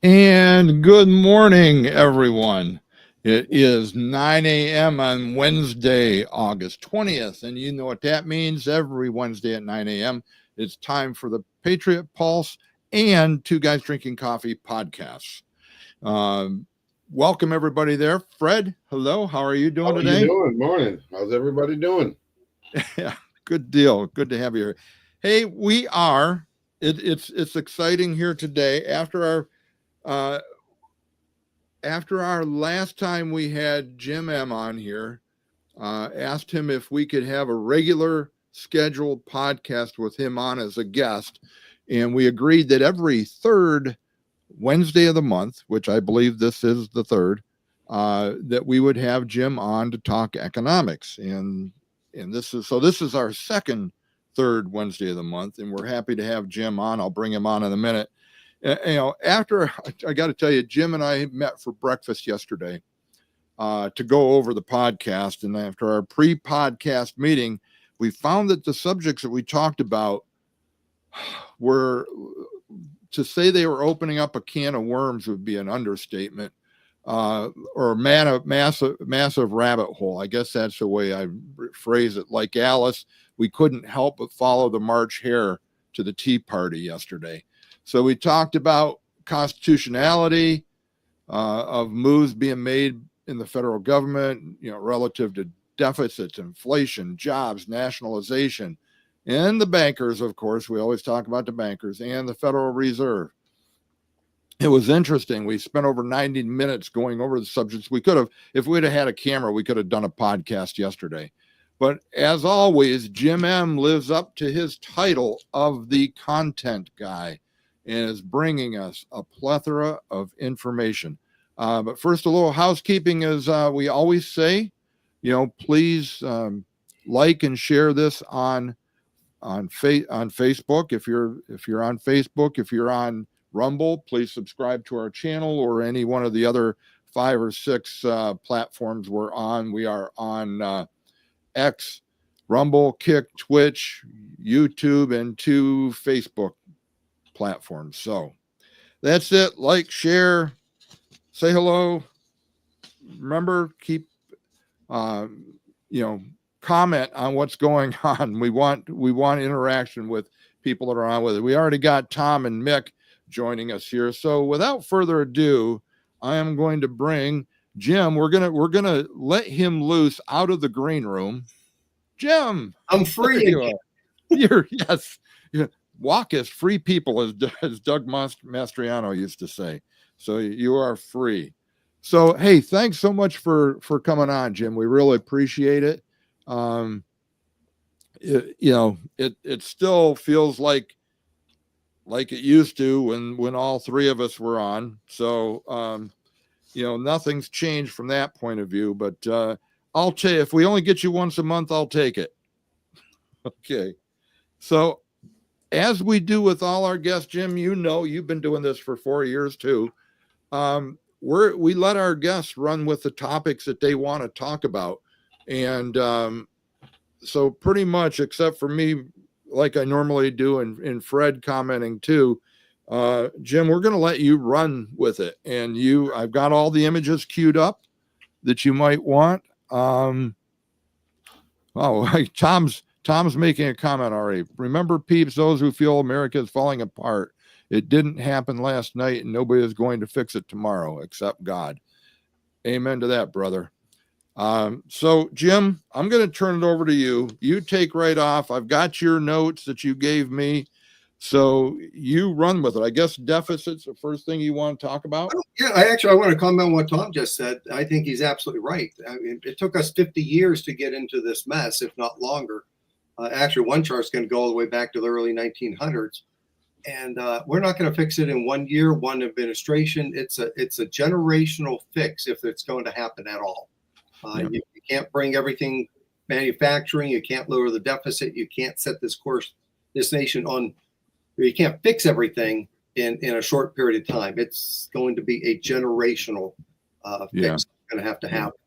And good morning, everyone. It is 9 a.m. on Wednesday, August 20th. And you know what that means. Every Wednesday at 9 a.m., it's time for the Patriot Pulse and Two Guys Drinking Coffee podcasts. Welcome, everybody there. Fred, hello. How are you doing today? How are you doing? Morning. How's everybody doing? Yeah, good deal. Good to have you here. Hey, we are. It's exciting here today after our last time we had Jim M on here. Asked him if we could have a regular scheduled podcast with him on as a guest, and we agreed that every third Wednesday of the month, which I believe this is the third, that we would have Jim on to talk economics. And this is our second third Wednesday of the month, and we're happy to have Jim on. I'll bring him on in a minute. After I got to tell you, Jim and I met for breakfast yesterday to go over the podcast. And after our pre-podcast meeting, we found that the subjects that we talked about were, to say they were opening up a can of worms would be an understatement, or massive rabbit hole. I guess that's the way I phrase it. Like Alice, we couldn't help but follow the March Hare to the Tea Party yesterday. So we talked about constitutionality of moves being made in the federal government, relative to deficits, inflation, jobs, nationalization, and the bankers, of course. We always talk about the bankers and the Federal Reserve. It was interesting. We spent over 90 minutes going over the subjects. We could have, if we'd have had a camera, we could have done a podcast yesterday. But as always, Jim M lives up to his title of the content guy and is bringing us a plethora of information. But first, a little housekeeping, as we always say, please like and share this on Facebook. If you're on Facebook, if you're on Rumble, please subscribe to our channel, or any one of the other 5 or 6 platforms we're on. We are on X, Rumble, Kick, Twitch, YouTube, and 2 Facebook platforms. So that's it. Like, share, say hello. Remember, keep comment on what's going on. We want interaction with people that are on with it. We already got Tom and Mick joining us here. So without further ado, I am going to bring Jim. We're gonna let him loose out of the green room. Jim, I'm free. You're yes. Walk as free people, as Doug Mastriano used to say. So you are free. So, hey, thanks so much for coming on, Jim. We really appreciate it. It still feels like it used to when all 3 of us were on. So, nothing's changed from that point of view. But I'll tell you, if we only get you once a month, I'll take it. Okay. So, as we do with all our guests, Jim, you've been doing this for 4 years too. We let our guests run with the topics that they want to talk about. And so pretty much, except for me, like I normally do, and Fred commenting too, Jim, we're going to let you run with it. And I've got all the images queued up that you might want. Tom's making a comment already. Remember, peeps, those who feel America is falling apart. It didn't happen last night, and nobody is going to fix it tomorrow except God. Amen to that, brother. So, Jim, I'm going to turn it over to you. You take right off. I've got your notes that you gave me. So you run with it. I guess deficit's the first thing you want to talk about? Yeah, I want to comment on what Tom just said. I think he's absolutely right. I mean, it took us 50 years to get into this mess, if not longer. Actually, one chart's going to go all the way back to the early 1900s. And we're not going to fix it in 1 year, one administration. It's a generational fix if it's going to happen at all. You can't bring everything manufacturing. You can't lower the deficit. You can't set this nation on. You can't fix everything in a short period of time. It's going to be a generational fix. It's going to have to happen.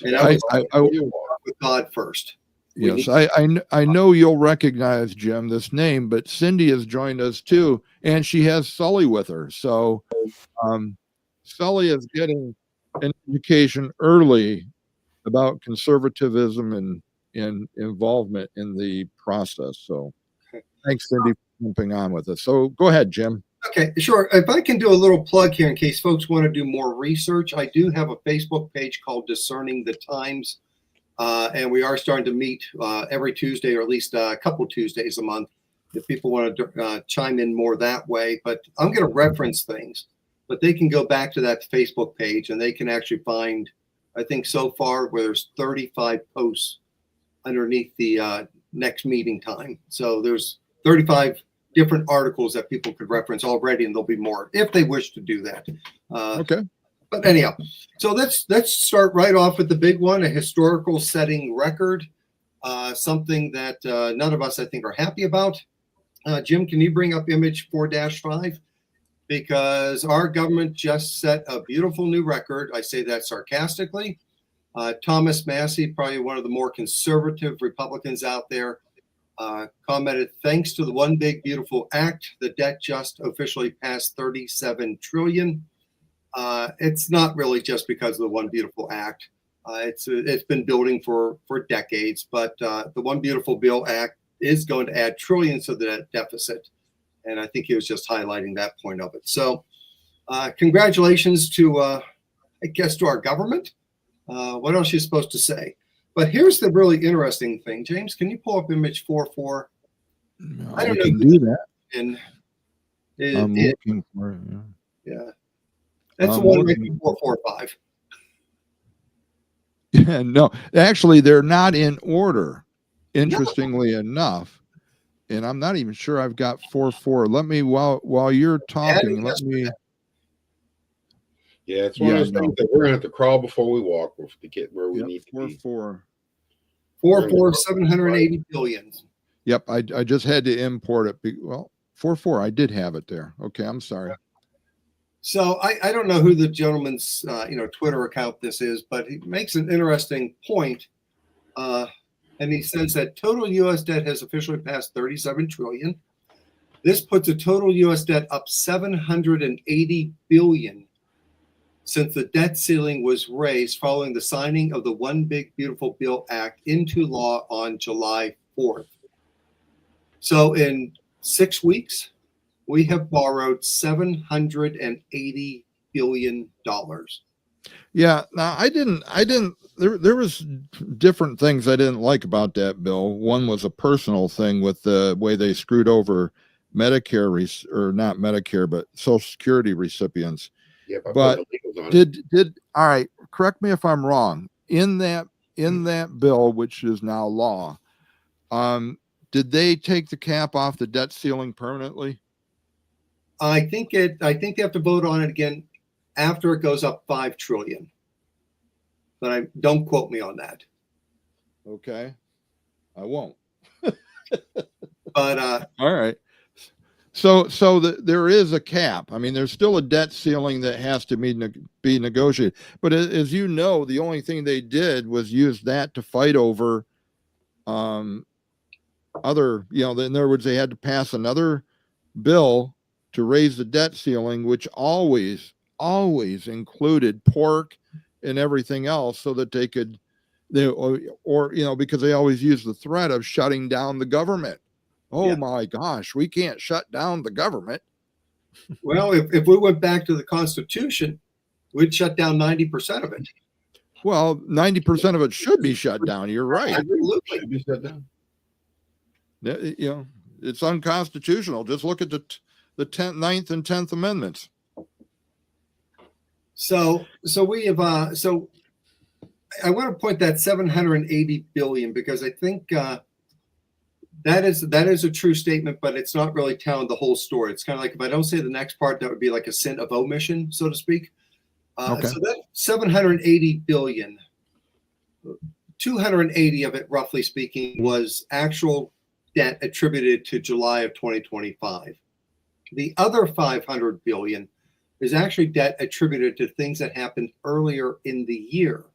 And I with God first. Yes, I know you'll recognize, Jim, this name, but Cindy has joined us too, and she has Sully with her. So um, Sully is getting an education early about conservatism and involvement in the process. So thanks, Cindy, for jumping on with us. So go ahead, Jim. Okay, sure. If I can do a little plug here in case folks want to do more research, I do have a Facebook page called Discerning the Times. And we are starting to meet every Tuesday, or at least a couple Tuesdays a month, if people want to chime in more that way. But I'm going to reference things, but they can go back to that Facebook page and they can actually find, I think so far, where there's 35 posts underneath the next meeting time. So there's 35 different articles that people could reference already, and there'll be more if they wish to do that. Okay. But anyhow, so let's start right off with the big one, a historical setting record, something that none of us, I think, are happy about. Jim, can you bring up image 4-5? Because our government just set a beautiful new record. I say that sarcastically. Thomas Massie, probably one of the more conservative Republicans out there, commented, thanks to the One Big Beautiful Act, the debt just officially passed 37 trillion. It's not really just because of the One Beautiful Act. It's been building for decades, but the One Beautiful Bill Act is going to add trillions to the deficit. And I think he was just highlighting that point of it. So congratulations to, I guess, to our government. What else are you supposed to say? But here's the really interesting thing. James, can you pull up image 4-4? No, I don't know. can do that. And I'm looking for it. yeah. That's the one making 4-4-5. Yeah, no, actually, they're not in order, interestingly enough. And I'm not even sure I've got 4-4. Let me, while you're talking, let me. Yeah, it's one of those things that we're going to have to crawl before we walk to get where we need to be. 4-4. 4-4, 780 billion. Yep, I just had to import it. Well, 4-4, I did have it there. Okay, I'm sorry. So I don't know who the gentleman's Twitter account this is, but he makes an interesting point, and he says that total U.S. debt has officially passed 37 trillion. This puts the total U.S. debt up 780 billion since the debt ceiling was raised following the signing of the One Big Beautiful Bill Act into law on July 4th. So in 6 weeks, we have borrowed $780 billion. Yeah. Now there was different things I didn't like about that bill. One was a personal thing with the way they screwed over Medicare or not Medicare, but Social Security recipients. Yeah, but did all right, correct me if I'm wrong. In that bill, which is now law, did they take the cap off the debt ceiling permanently? I think they have to vote on it again after it goes up 5 trillion. But don't quote me on that. Okay. I won't. But all right. So there is a cap. I mean, there's still a debt ceiling that has to be negotiated. But as you know, the only thing they did was use that to fight over other, in other words, they had to pass another bill to raise the debt ceiling, which always included pork and everything else, so that they could, because they always use the threat of shutting down the government. Oh yeah. My gosh, we can't shut down the government. Well, if we went back to the Constitution, we'd shut down 90% of it. Well, 90% of it should be shut down. You're right. Absolutely. Should be shut down. It's unconstitutional. Just look at the 9th and 10th Amendments. So we have so I want to point that 780 billion because I think that is a true statement, but it's not really telling the whole story. It's kind of like if I don't say the next part, that would be like a sin of omission, so to speak. Okay. So that 780 billion, 280 of it, roughly speaking, was actual debt attributed to July of 2025. The other 500 billion is actually debt attributed to things that happened earlier in the year.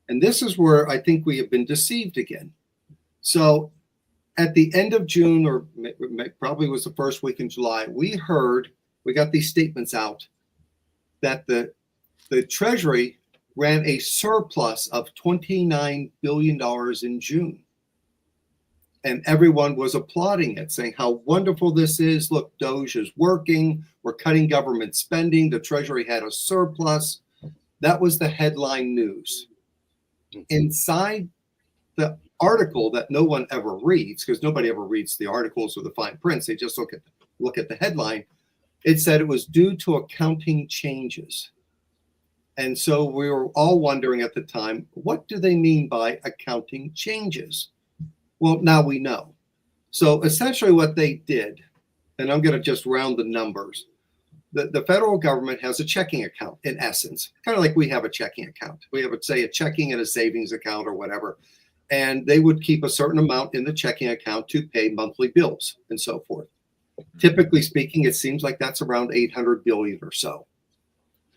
And this is where I think we have been deceived again. So at the end of June, or probably was the first week in July, we got these statements out that the Treasury ran a surplus of $29 billion in June. And everyone was applauding it, saying how wonderful this is. Look, Doge is working. We're cutting government spending. The Treasury had a surplus. That was the headline news. Inside the article that no one ever reads, because nobody ever reads the articles or the fine prints, they just look at the headline. It said it was due to accounting changes. And so we were all wondering at the time, what do they mean by accounting changes? Well, now we know. So essentially what they did, and I'm going to just round the numbers. The federal government has a checking account, in essence, kind of like we have a checking account. We have, say, a checking and a savings account or whatever. And they would keep a certain amount in the checking account to pay monthly bills and so forth. Typically speaking, it seems like that's around 800 billion or so.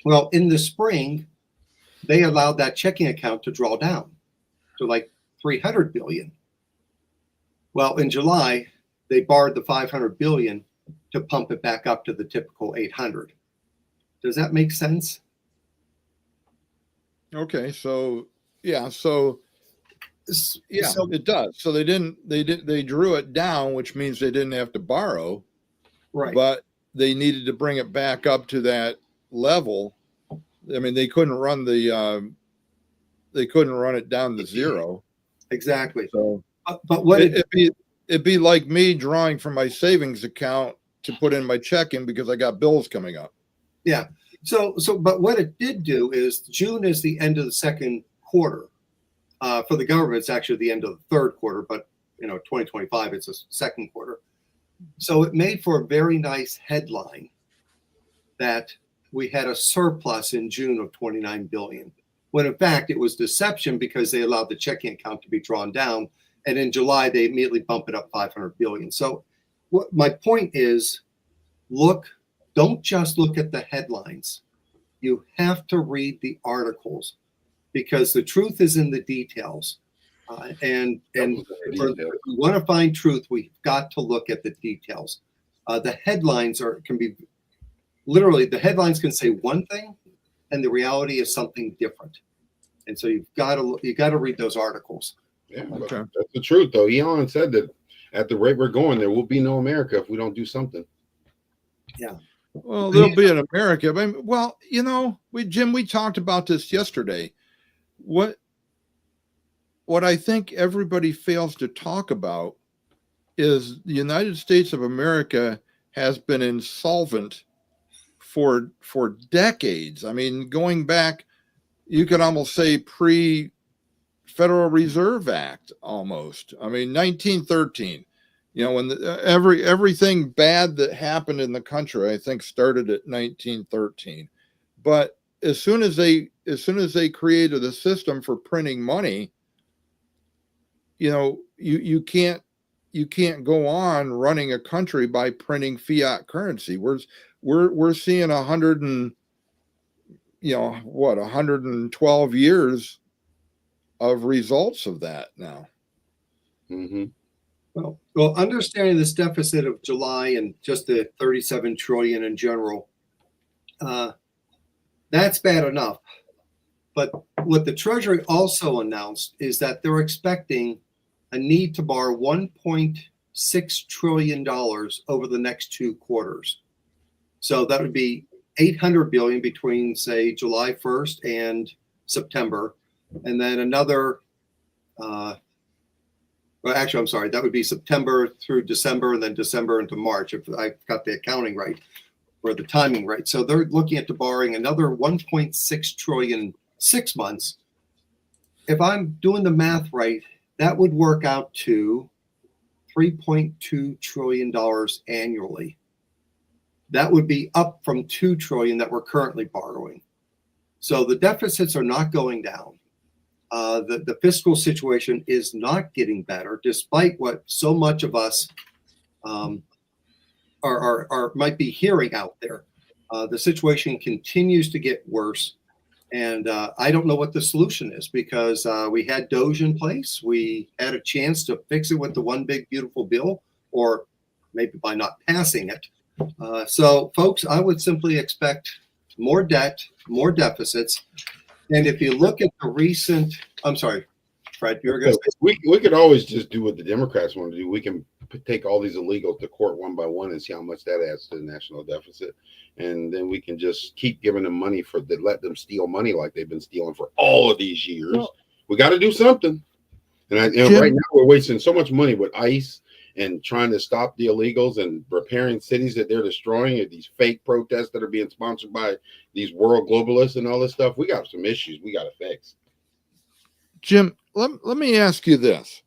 Well, in the spring, they allowed that checking account to draw down to like 300 billion. Well, in July, they borrowed the 500 billion to pump it back up to the typical 800. Does that make sense? Okay, so yeah, it does. So they drew it down, which means they didn't have to borrow, right? But they needed to bring it back up to that level. I mean, they couldn't run it down to zero. Exactly. So, but what it'd be like me drawing from my savings account to put in my checking because I got bills coming up. Yeah. So, but what it did do is June is the end of the second quarter. For the government, it's actually the end of the third quarter, but 2025, it's a second quarter. So it made for a very nice headline that we had a surplus in June of 29 billion, when in fact it was deception because they allowed the checking account to be drawn down. And in July, they immediately bump it up 500 billion. So what my point is, don't just look at the headlines. You have to read the articles because the truth is in the details. And if we want to find truth, we've got to look at the details. The headlines the headlines can say one thing and the reality is something different. And so you've got to read those articles. Yeah, okay. That's the truth, though. Elon said that at the rate we're going, there will be no America if we don't do something. Yeah. Well, there'll be an America. But, well, Jim, we talked about this yesterday. What I think everybody fails to talk about is the United States of America has been insolvent for decades. I mean, going back, you could almost say pre-Federal Reserve Act almost. I mean, 1913. When everything bad that happened in the country, I think, started at 1913. But as soon as they created a system for printing money, you can't go on running a country by printing fiat currency. We're seeing 112 years of results of that now. Mm-hmm. Well, understanding this deficit of July and just the 37 trillion in general, that's bad enough. But what the Treasury also announced is that they're expecting a need to borrow $1.6 trillion over the next 2 quarters. So that would be 800 billion between, say, July 1st and September, and then another. Actually, I'm sorry. That would be September through December, and then December into March, if I got the accounting right or the timing right. So they're looking at borrowing another 1.6 trillion 6 months. If I'm doing the math right, that would work out to $3.2 trillion annually. That would be up from 2 trillion that we're currently borrowing. So the deficits are not going down. The fiscal situation is not getting better, despite what so much of us might be hearing out there. The situation continues to get worse. And I don't know what the solution is, because we had Doge in place. We had a chance to fix it with the one big beautiful bill, or maybe by not passing it. So, folks, I would simply expect more debt, more deficits. And if you look at the recent, I'm sorry, Fred, you were going to say. We could always just do what the Democrats want to do. We can take all these illegals to court one by one and see how much that adds to the national deficit. And then we can just keep giving them money let them steal money like they've been stealing for all of these years. Well, we got to do something. And right now we're wasting so much money with ICE and trying to stop the illegals and repairing cities that they're destroying, and these fake protests that are being sponsored by these world globalists and all this stuff. We got some issues we got to fix. Jim, let me ask you this,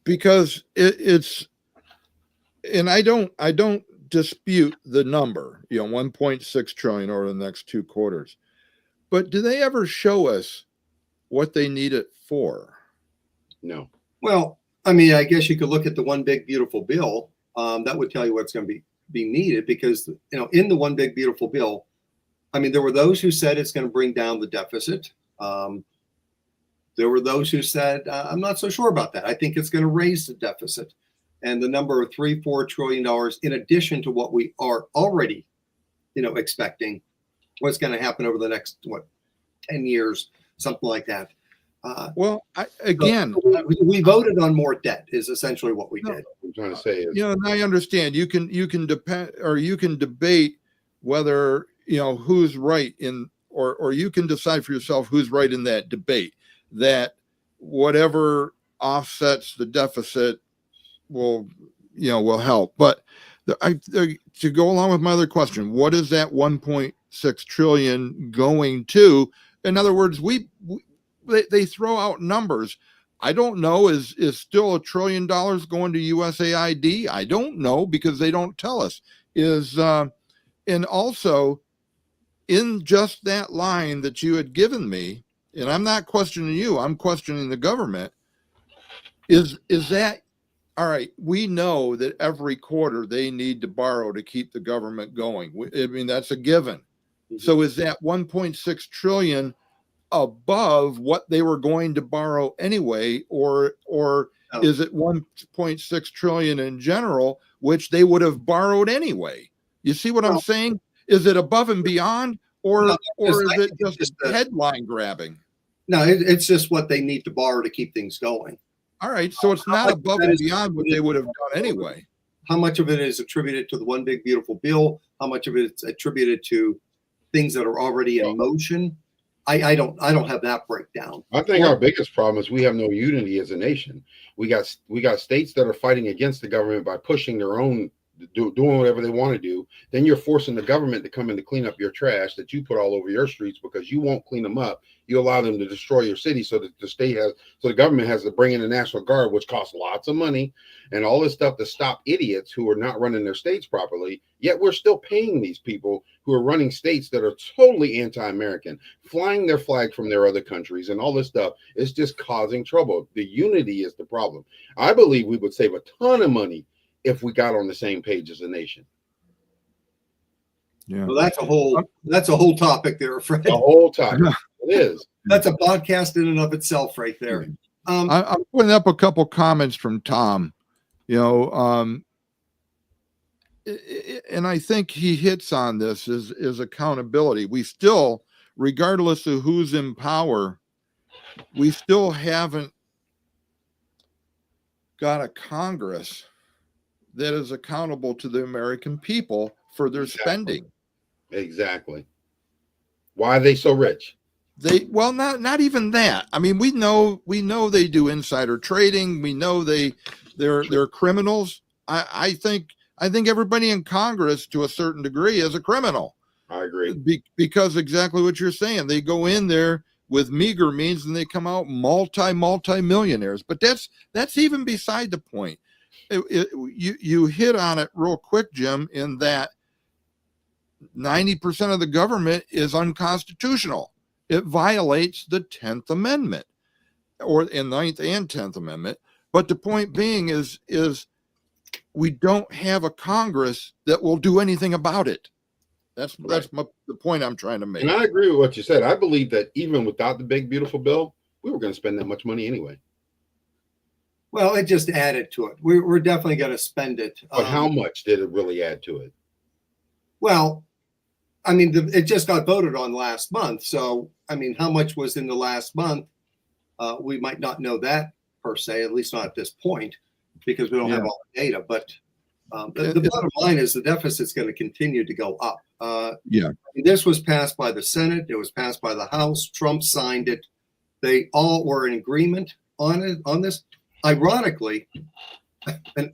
because it's, and I don't dispute the number, 1.6 trillion over the next 2 quarters, but do they ever show us what they need it for? No. Well, I mean, I guess you could look at the one big beautiful bill. That would tell you what's going to be needed, because, in the one big beautiful bill, I mean, there were those who said it's going to bring down the deficit. There were those who said, I'm not so sure about that. I think it's going to raise the deficit. And the number of $3-4 trillion, in addition to what we are already, expecting, what's going to happen over the next, 10 years, something like that. Well, again, we voted on more debt is essentially what we did. I'm trying to say is, and I understand you can debate whether, who's right in, or you can decide for yourself who's right in that debate, that whatever offsets the deficit will help. But to go along with my other question, what is that 1.6 trillion going to? In other words, they throw out numbers. I don't know. Is still $1 trillion going to USAID? I don't know, because they don't tell us. And also in just that line that you had given me, and I'm not questioning you, I'm questioning the government. Is that all right? We know that every quarter they need to borrow to keep the government going. I mean, that's a given. Mm-hmm. So is that 1.6 trillion above what they were going to borrow anyway, or is it 1.6 trillion in general, which they would have borrowed anyway? You see what I'm saying? Is it above and beyond, or is it just headline grabbing? No, it's just what they need to borrow to keep things going. All right, so it's not above and beyond what they would have done anyway. How much of it is attributed to the one big beautiful bill? How much of it is attributed to things that are already in motion? I don't have that breakdown. I think our biggest problem is we have no unity as a nation. We got states that are fighting against the government by pushing their own, doing whatever they want to do. Then you're forcing the government to come in to clean up your trash that you put all over your streets because you won't clean them up. You allow them to destroy your city, so that the government has to bring in the National Guard, which costs lots of money, and all this stuff to stop idiots who are not running their states properly. Yet we're still paying these people who are running states that are totally anti-American, flying their flag from their other countries, and all this stuff is just causing trouble. The unity is the problem. I believe we would save a ton of money if we got on the same page as a nation. Yeah. Well, that's a whole topic there, Fred. A whole topic. It is. That's a podcast in and of itself right there. I'm putting up a couple comments from Tom, and I think he hits on this is accountability. We still, regardless of who's in power, we still haven't got a Congress that is accountable to the American people for their spending. Exactly. Why are they so rich? Not even that. I mean, we know they do insider trading. We know they're criminals. I think everybody in Congress, to a certain degree, is a criminal. I agree. Because exactly what you're saying, they go in there with meager means and they come out multi-millionaires. But that's even beside the point. You hit on it real quick, Jim, in that 90% of the government is unconstitutional. It violates the 10th Amendment, or in 9th and 10th Amendment. But the point being is we don't have a Congress that will do anything about it. That's Right. the point I'm trying to make. And I agree with what you said. I believe that even without the big beautiful bill, we were going to spend that much money anyway. Well, it just added to it. We're definitely going to spend it. But how much did it really add to it? Well, I mean, it just got voted on last month. So, I mean, how much was in the last month? We might not know that per se, at least not at this point, because we don't have all the data. But the bottom line is the deficit's going to continue to go up. This was passed by the Senate. It was passed by the House. Trump signed it. They all were in agreement on this. Ironically, and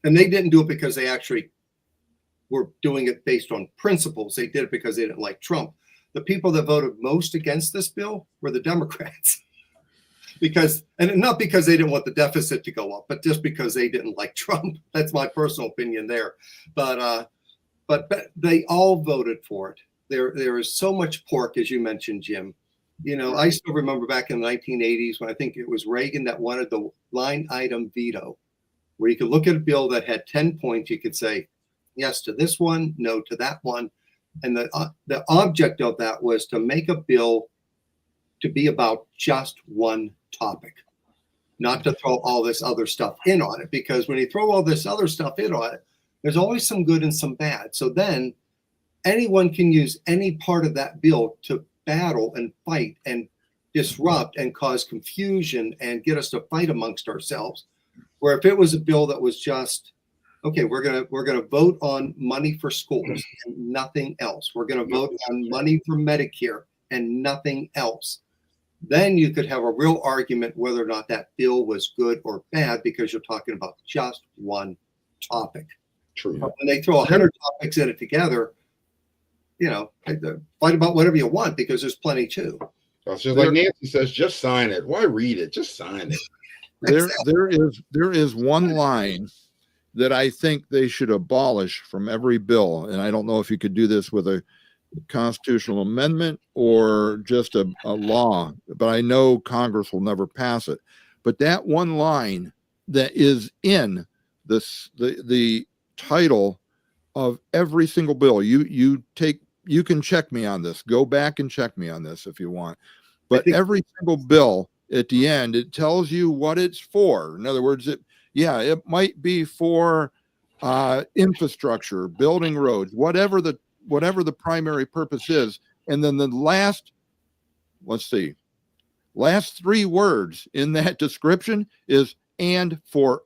they didn't do it because they actually were doing it based on principles. They did it because they didn't like Trump. The people that voted most against this bill were the Democrats. And not because they didn't want the deficit to go up, but just because they didn't like Trump. That's my personal opinion there. But they all voted for it. There is so much pork, as you mentioned, Jim. You know, I still remember back in the 1980s when I think it was Reagan that wanted the line item veto, where you could look at a bill that had 10 points. You could say yes to this one, no to that one. And the object of that was to make a bill to be about just one topic, not to throw all this other stuff in on it. Because when you throw all this other stuff in on it, there's always some good and some bad. So then anyone can use any part of that bill to battle and fight and disrupt and cause confusion and get us to fight amongst ourselves. Where if it was a bill that was just, okay, we're gonna vote on money for schools and nothing else. We're gonna vote on money for Medicare and nothing else. Then you could have a real argument whether or not that bill was good or bad, because you're talking about just one topic. True. But when they throw 100 topics in it together, you know, fight about whatever you want, because there's plenty too. It's just like Nancy says, just sign it. Why read it? Just sign it. There is one line that I think they should abolish from every bill, and I don't know if you could do this with a constitutional amendment or just a law, but I know Congress will never pass it. But that one line that is in the title of every single bill, you can check me on this. Go back and check me on this if you want. But every single bill at the end, it tells you what it's for. In other words, it might be for infrastructure, building roads, whatever the primary purpose is. And then the last three words in that description is and for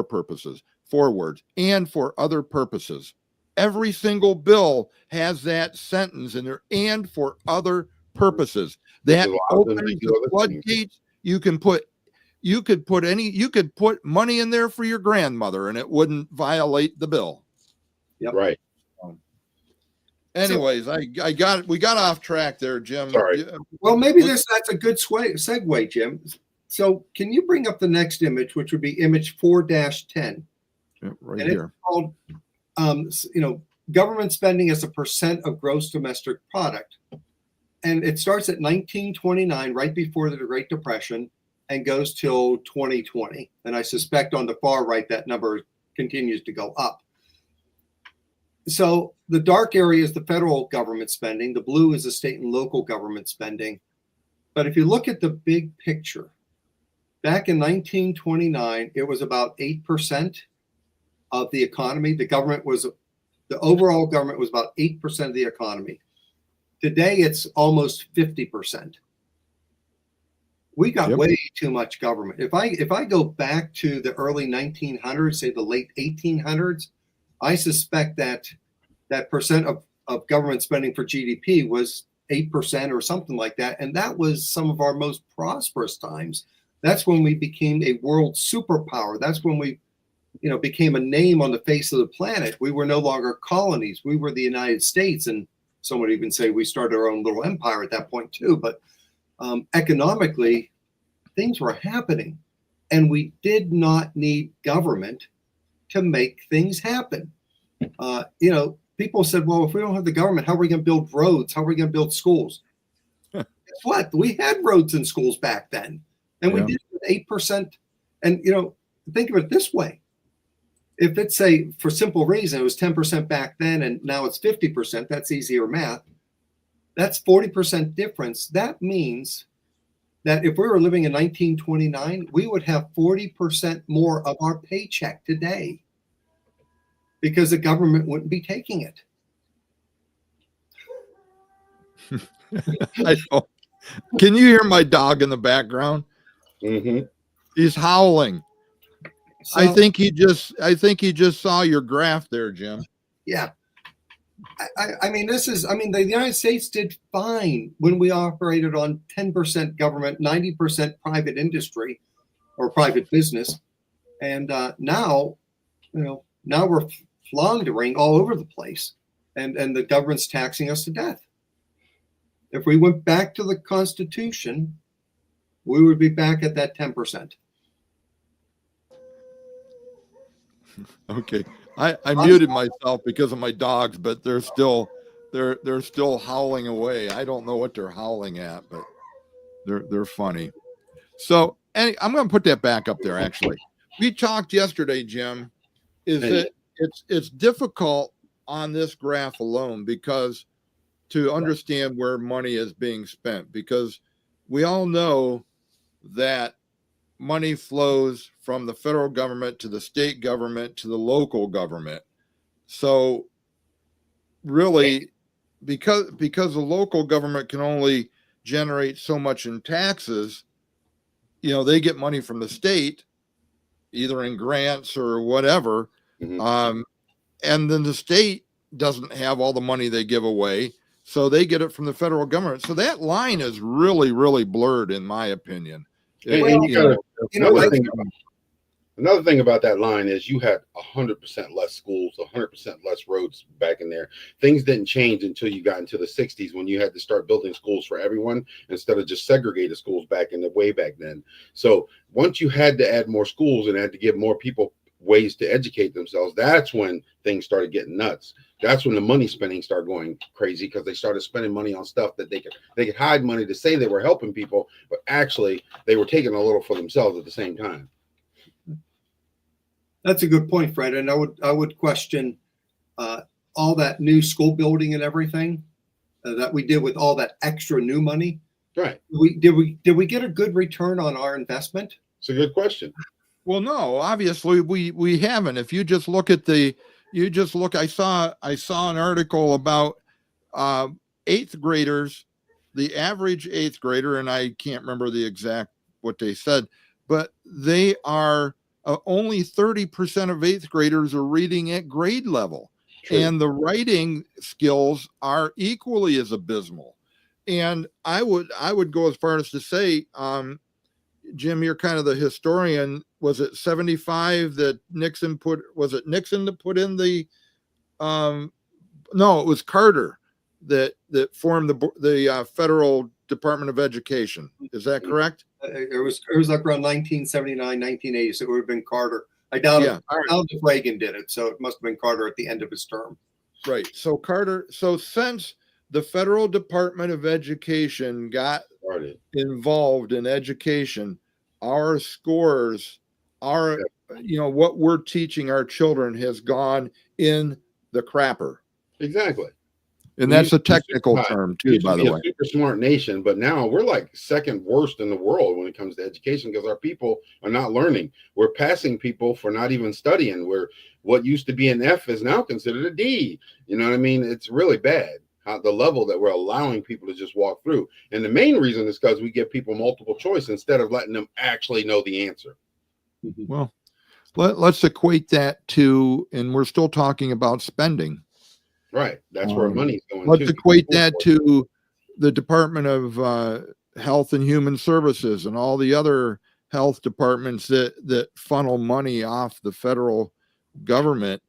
purposes, 4 words, and for other purposes. Every single bill has that sentence in there, and for other purposes. That opens the floodgates. You could put money in there for your grandmother and it wouldn't violate the bill. Yep. Right. Anyways, we got off track there, Jim. Sorry. Well, maybe that's a good segue, Jim. So can you bring up the next image, which would be image 4-10? Yeah, right and here. It's called, government spending as a percent of gross domestic product. And it starts at 1929, right before the Great Depression, and goes till 2020. And I suspect on the far right, that number continues to go up. So the dark area is the federal government spending. The blue is the state and local government spending. But if you look at the big picture, back in 1929, it was about 8% of the economy. The overall government was about 8% of the economy. Today, it's almost 50%. We got way too much government. If I go back to the early 1900s, say the late 1800s, I suspect that percent of government spending for GDP was 8% or something like that. And that was some of our most prosperous times. That's when we became a world superpower. That's when we became a name on the face of the planet. We were no longer colonies. We were the United States. And some would even say we started our own little empire at that point too. But economically, things were happening. And we did not need government to make things happen. People said, well, if we don't have the government, how are we going to build roads? How are we going to build schools? Guess what? We had roads and schools back then. And we did it with 8%. And, think of it this way. if it's say for simple reason, it was 10% back then and now it's 50%, that's easier math. That's 40% difference. That means that if we were living in 1929, we would have 40% more of our paycheck today because the government wouldn't be taking it. I know. Can you hear my dog in the background? Mm-hmm. He's howling. So, I think he just saw your graph there, Jim. yeah. I mean, the United States did fine when we operated on 10% government, 90% private industry or private business. And now we're floundering all over the place and the government's taxing us to death. If we went back to the Constitution, we would be back at that 10%. Okay. I muted myself because of my dogs, but they're still howling away. I don't know what they're howling at, but they're funny. So I'm going to put that back up there. Actually, we talked yesterday, Jim, is that it's difficult on this graph alone because to understand where money is being spent, because we all know that money flows from the federal government to the state government to the local government. So really, because the local government can only generate so much in taxes, they get money from the state, either in grants or whatever. Mm-hmm. And then the state doesn't have all the money they give away. So they get it from the federal government. So that line is really, really blurred, in my opinion. Another thing about that line is you had 100% less schools, 100% less roads back in there. Things didn't change until you got into the 60s when you had to start building schools for everyone instead of just segregated schools back in the way back then. So once you had to add more schools and had to give more people ways to educate themselves, that's when things started getting nuts. That's when the money spending started going crazy because they started spending money on stuff that they could hide money to say they were helping people, but actually they were taking a little for themselves at the same time. That's a good point, Fred. And I would question all that new school building and everything that we did with all that extra new money. Right. Did we get a good return on our investment? It's a good question. Well, no, obviously we haven't. If you just look at I saw an article about 8th graders, the average 8th grader, and I can't remember the exact what they said, but they are only 30% of 8th graders are reading at grade level. True. And the writing skills are equally as abysmal. And I would go as far as to say, Jim, you're kind of the historian. Was it 75 that Nixon put? Was it Nixon to put in the? No, it was Carter that formed the Federal Department of Education. Is that correct? It was like around 1979, 1980. So it would have been Carter. I doubt if Reagan did it. So it must have been Carter at the end of his term. Right. So Carter. So since the Federal Department of Education got involved in education, our scores, what we're teaching our children has gone in the crapper. Exactly. And that's a technical term too, by the way. Super smart nation, but now we're like second worst in the world when it comes to education because our people are not learning. We're passing people for not even studying. What used to be an F is now considered a D. You know what I mean? It's really bad. The level that we're allowing people to just walk through. And the main reason is because we give people multiple choice instead of letting them actually know the answer. Well, let's equate that to, and we're still talking about spending. Right. That's where money's going. Let's equate that to the Department of Health and Human Services and all the other health departments that funnel money off the federal government.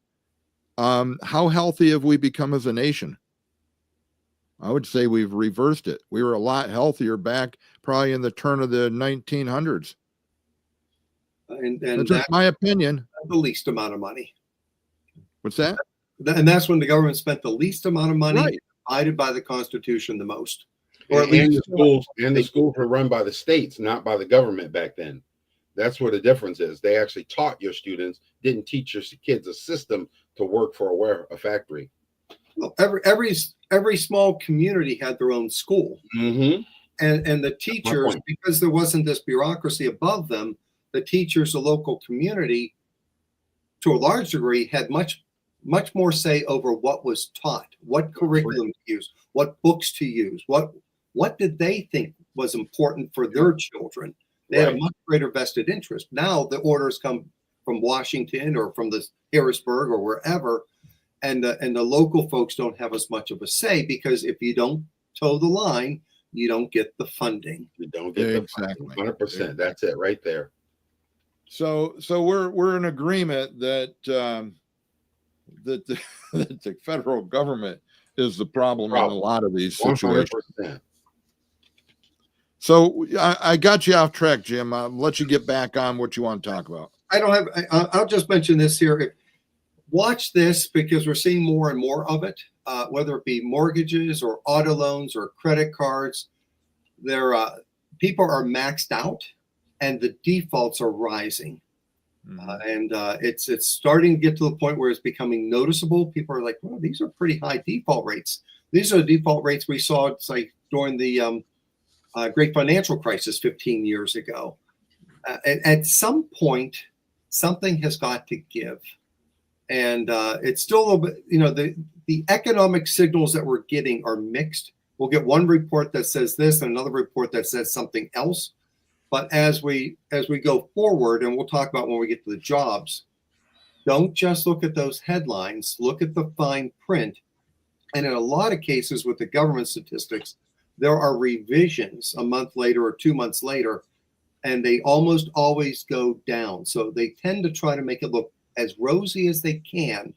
How healthy have we become as a nation? I would say we've reversed it. We were a lot healthier back probably in the turn of the 1900s. And that's just my opinion. The least amount of money. What's that? And that's when the government spent the least amount of money, divided by the Constitution the most. Or at least the schools were run by the states, not by the government back then. That's where the difference is. They actually taught your students, didn't teach your kids a system to work for a factory. Well, every small community had their own school, Mm-hmm. and the teachers, point. because there wasn't this bureaucracy above them, the teachers, the local community, to a large degree, had much more say over what was taught, what curriculum to use, what books to use, what did they think was important for their children. They had a much greater vested interest. Now the orders come from Washington or from the Harrisburg or wherever, and the local folks don't have as much of a say, because if you don't toe the line, you don't get the funding. You don't get Exactly. 100%. That's it right there. So we're in agreement that that the federal government is the problem in a lot of these situations. 100%. So I got you off track, Jim. I'll let you get back on what you want to talk about. I'll just mention this here. Watch this, because we're seeing more and more of it, whether it be mortgages or auto loans or credit cards. People are maxed out, and the defaults are rising. And it's starting to get to the point where it's becoming noticeable. People are like, well, these are pretty high default rates. These are the default rates we saw, it's like during the great financial crisis 15 years ago. At some point, something has got to give. And it's still a little bit, the economic signals that we're getting are mixed. We'll get one report that says this and another report that says something else. But as we go forward, and we'll talk about when we get to the jobs, don't just look at those headlines, look at the fine print. And in a lot of cases with the government statistics, there are revisions a month later or 2 months later, and they almost always go down. So they tend to try to make it look as rosy as they can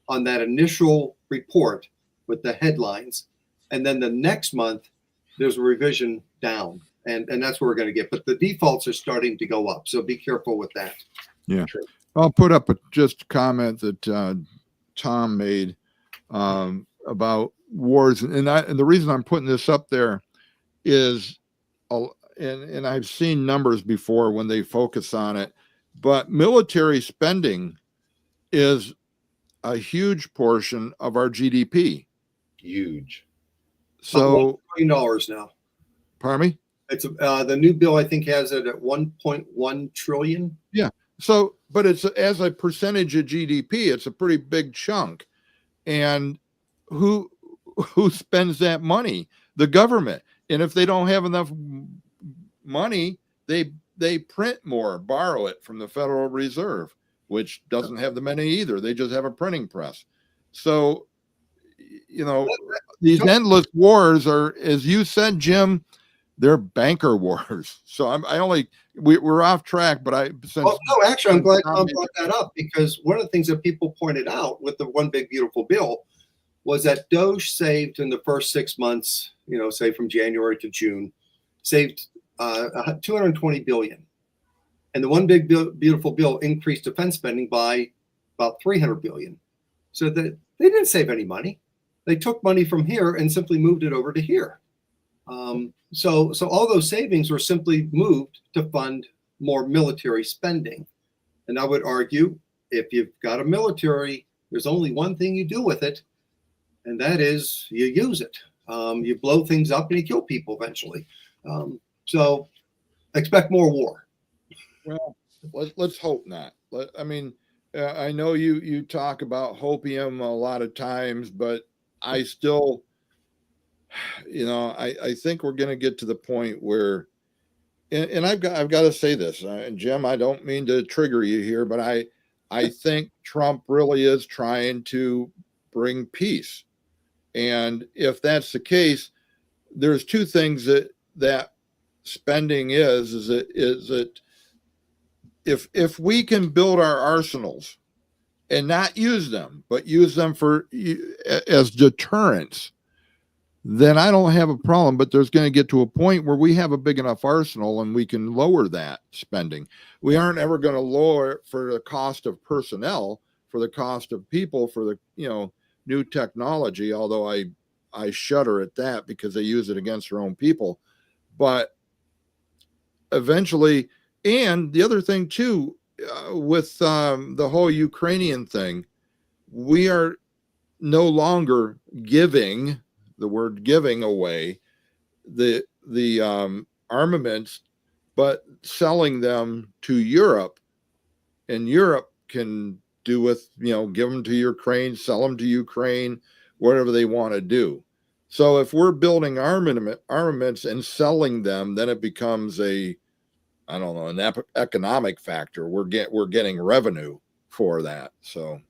on that initial report with the headlines. And then the next month, there's a revision down. And that's where we're going to get. But the defaults are starting to go up. So be careful with that. Yeah. I'll put up just a comment that Tom made about wars. And the reason I'm putting this up there is, and I've seen numbers before when they focus on it, but military spending is a huge portion of our GDP. Huge. So $1 billion now. Pardon me? It's the new bill, I think, has it at 1.1 trillion. Yeah. So, but it's as a percentage of GDP, it's a pretty big chunk. And who spends that money? The government. And if they don't have enough money, they print more, borrow it from the Federal Reserve, which doesn't have the money either. They just have a printing press. So, these endless wars are, as you said, Jim, they're banker wars. So we're off track, but actually, I'm glad Tom brought that up, because one of the things that people pointed out with the One Big Beautiful Bill was that DOGE saved in the first 6 months, say from January to June, saved $220 billion. And the One Big Beautiful Bill increased defense spending by about $300 billion. So that they didn't save any money. They took money from here and simply moved it over to here. So all those savings were simply moved to fund more military spending. And I would argue, if you've got a military, there's only one thing you do with it, and that is you use it. You blow things up and you kill people eventually. So expect more war. Well, let's hope not. I know you talk about hopium a lot of times, but I still, I think we're going to get to the point where, and I've got to say this, and Jim, I don't mean to trigger you here, but I think Trump really is trying to bring peace. And if that's the case, there's two things that spending is that if we can build our arsenals and not use them, but use them as deterrents, then I don't have a problem. But there's going to get to a point where we have a big enough arsenal and we can lower that spending. We aren't ever going to lower it for the cost of personnel, for the cost of people, for the new technology, although I shudder at that because they use it against their own people. But eventually And the other thing too, with the whole Ukrainian thing, we are no longer giving, the word giving away, the armaments, but selling them to Europe, and Europe can do with, give them to Ukraine, sell them to Ukraine, whatever they want to do. So if we're building armaments and selling them, then it becomes an economic factor. We're getting revenue for that. So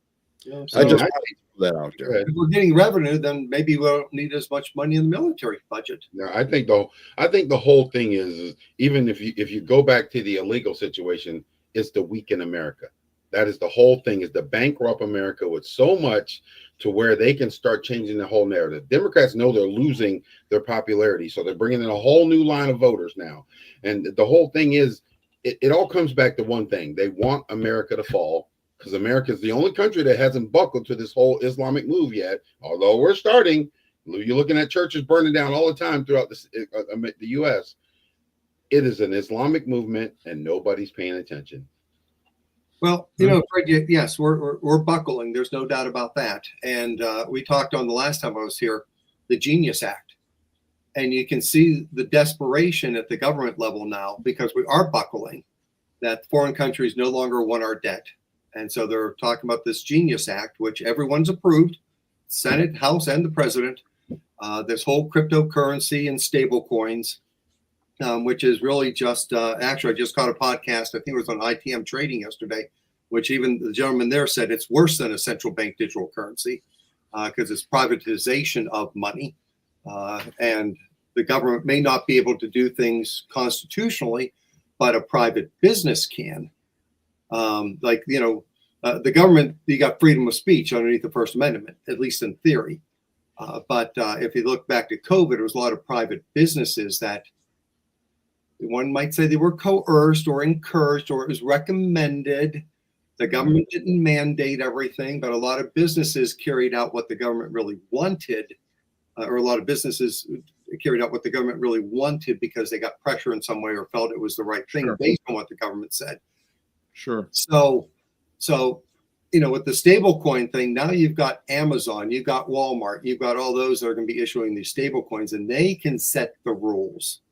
I just want to put that out there. If we're getting revenue, then maybe we don't need as much money in the military budget. No, I think the whole thing is even if you go back to the illegal situation, it's to weaken America. That is the whole thing, is to bankrupt America with so much to where they can start changing the whole narrative. Democrats know they're losing their popularity, so they're bringing in a whole new line of voters now. And the whole thing is, it all comes back to one thing. They want America to fall, because America is the only country that hasn't buckled to this whole Islamic move yet, although we're starting. You're looking at churches burning down all the time throughout the U.S. It is an Islamic movement, and nobody's paying attention. Well, Fred, yes, we're buckling. There's no doubt about that. And we talked on the last time I was here, the Genius Act. And you can see the desperation at the government level now, because we are buckling, that foreign countries no longer want our debt. And so they're talking about this Genius Act, which everyone's approved, Senate, House, and the president. This whole cryptocurrency and stable coins, which is really just, actually, I just caught a podcast, I think it was on ITM Trading yesterday, which even the gentleman there said it's worse than a central bank digital currency, because it's privatization of money. And the government may not be able to do things constitutionally, but a private business can. The government, you got freedom of speech underneath the First Amendment, at least in theory. But if you look back to COVID, there was a lot of private businesses that one might say they were coerced or encouraged, or it was recommended. The government didn't mandate everything, but a lot of businesses carried out what the government really wanted, or a lot of businesses carried out what the government really wanted because they got pressure in some way or felt it was the right thing based on what the government said. Sure. So, with the stable coin thing, now you've got Amazon, you've got Walmart, you've got all those that are going to be issuing these stable coins, and they can set the rules.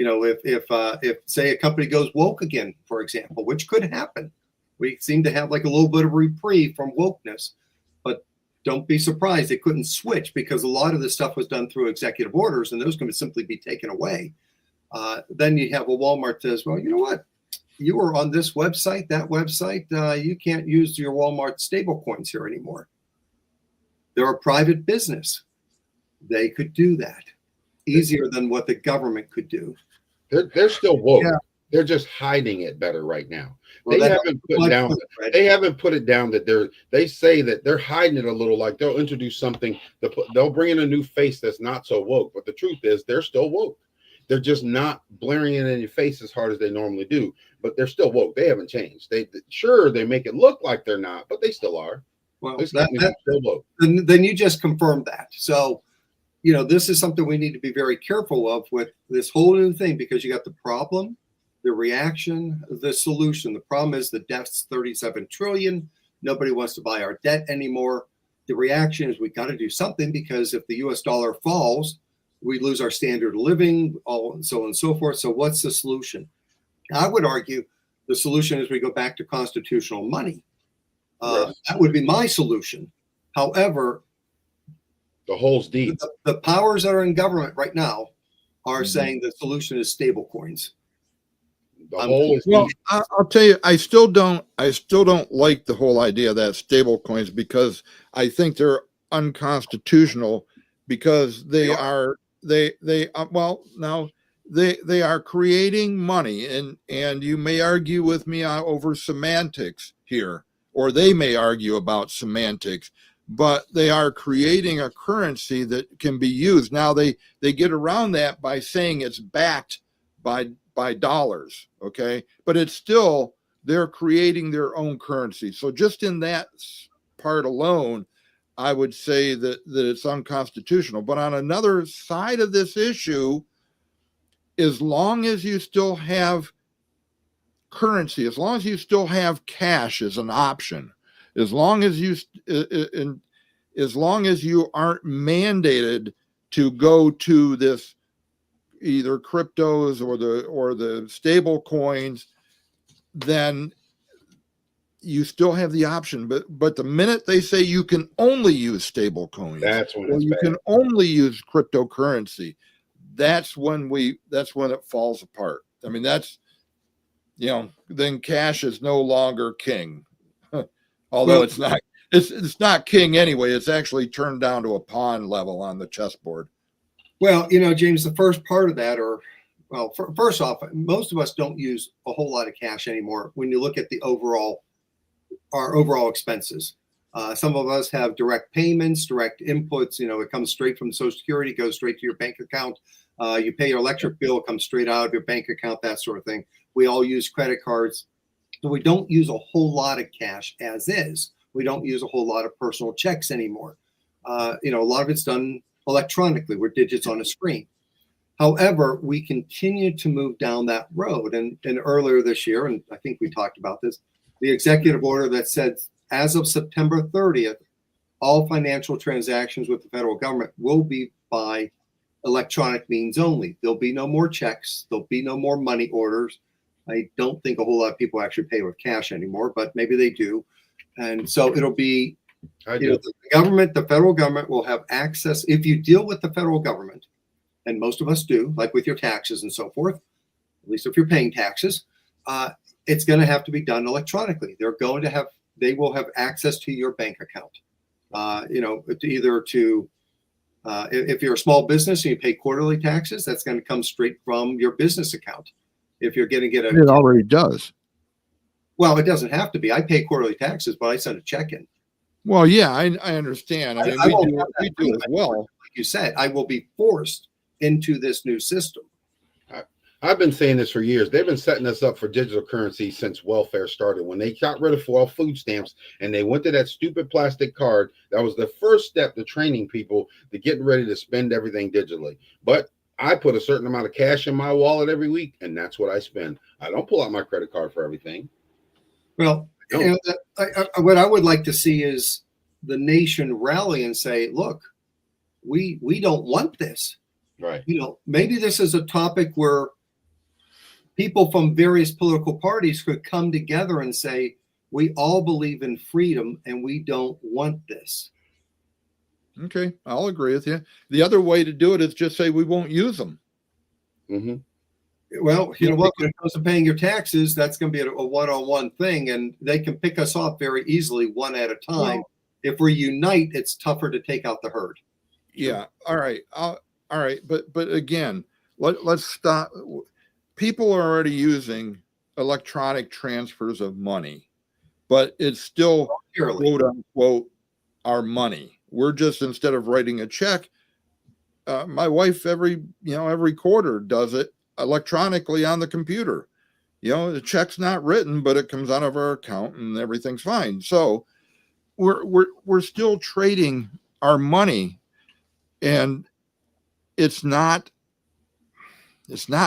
If say a company goes woke again, for example, which could happen, we seem to have like a little bit of reprieve from wokeness, but don't be surprised it couldn't switch, because a lot of this stuff was done through executive orders, and those can simply be taken away. Then you have a Walmart says, well, you know what? You were on this website, that website, you can't use your Walmart stable coins here anymore. They're a private business. They could do that easier than what the government could do. They're still woke. Yeah. They're just hiding it better right now. Well, They haven't put it down that they say that they're hiding it a little, like they'll introduce something, they'll bring in a new face that's not so woke. But the truth is they're still woke. They're just not blaring it in your face as hard as they normally do, but they're still woke. They haven't changed. They make it look like they're not, but they still are. Well, still woke. Then you just confirmed that. So, this is something we need to be very careful of with this whole new thing, because you got the problem, the reaction, the solution. The problem is the debt's $37 trillion. Nobody wants to buy our debt anymore. The reaction is we got to do something, because if the US dollar falls, we lose our standard of living, all and so on and so forth. So what's the solution? I would argue the solution is we go back to constitutional money. Yes. That would be my solution. However, The hole's deep. the powers that are in government right now are saying the solution is stable coins. The hole is Well, deep. I'll tell you, I still don't like the whole idea of that stable coins, because I think they're unconstitutional, because they are creating money, and you may argue with me over semantics here, or they may argue about semantics, but they are creating a currency that can be used. Now they get around that by saying it's backed by dollars, okay? But it's still, they're creating their own currency. So just in that part alone, I would say that it's unconstitutional. But on another side of this issue, as long as you still have cryptocurrency, as long as you still have cash as an option, as long as you as long as you aren't mandated to go to this either cryptos or the stable coins, then you still have the option. But the minute they say you can only use stable coins, That's when or it's you bad. can only use cryptocurrency, that's when it falls apart. I mean, that's, then cash is no longer king. Although Well, it's not king anyway. It's actually turned down to a pawn level on the chessboard. Well, James, the first part of that, first off, most of us don't use a whole lot of cash anymore. When you look at our overall expenses, some of us have direct payments, direct inputs. It comes straight from Social Security, goes straight to your bank account. You pay your electric bill, it comes straight out of your bank account, that sort of thing. We all use credit cards. So we don't use a whole lot of cash as is. We don't use a whole lot of personal checks anymore. A lot of it's done electronically with digits on a screen. However, we continue to move down that road. And earlier this year, and I think we talked about this, the executive order that said as of September 30th, all financial transactions with the federal government will be by electronic means only. There'll be no more checks. There'll be no more money orders. I don't think a whole lot of people actually pay with cash anymore, but maybe they do. And so it'll be, the federal government will have access. If you deal with the federal government, and most of us do, like with your taxes and so forth, at least if you're paying taxes, it's going to have to be done electronically. They will have access to your bank account. If you're a small business and you pay quarterly taxes, that's going to come straight from your business account. If you're going to get It already does. Well, it doesn't have to be. I pay quarterly taxes, but I send a check in. Well, yeah, I understand. I mean, we do as well. Like you said, I will be forced into this new system. I've been saying this for years. They've been setting us up for digital currency since welfare started. When they got rid of food stamps and they went to that stupid plastic card, that was the first step to training people to getting ready to spend everything digitally. But I put a certain amount of cash in my wallet every week, and that's what I spend. I don't pull out my credit card for everything. Well, what I would like to see is the nation rally and say, look, we don't want this. Right. Maybe this is a topic where people from various political parties could come together and say, we all believe in freedom and we don't want this. Okay, I'll agree with you. The other way to do it is just say we won't use them. Mm-hmm. Well, you know what? When it comes to paying your taxes, that's going to be a one-on-one thing, and they can pick us off very easily one at a time. Well, if we unite, it's tougher to take out the herd. Yeah. All right. All right. But again, let's stop. People are already using electronic transfers of money, but it's still quote unquote our money. We're just, instead of writing a check, my wife every quarter does it electronically on the computer. The check's not written, but it comes out of our account and everything's fine. So we're still trading our money, and it's not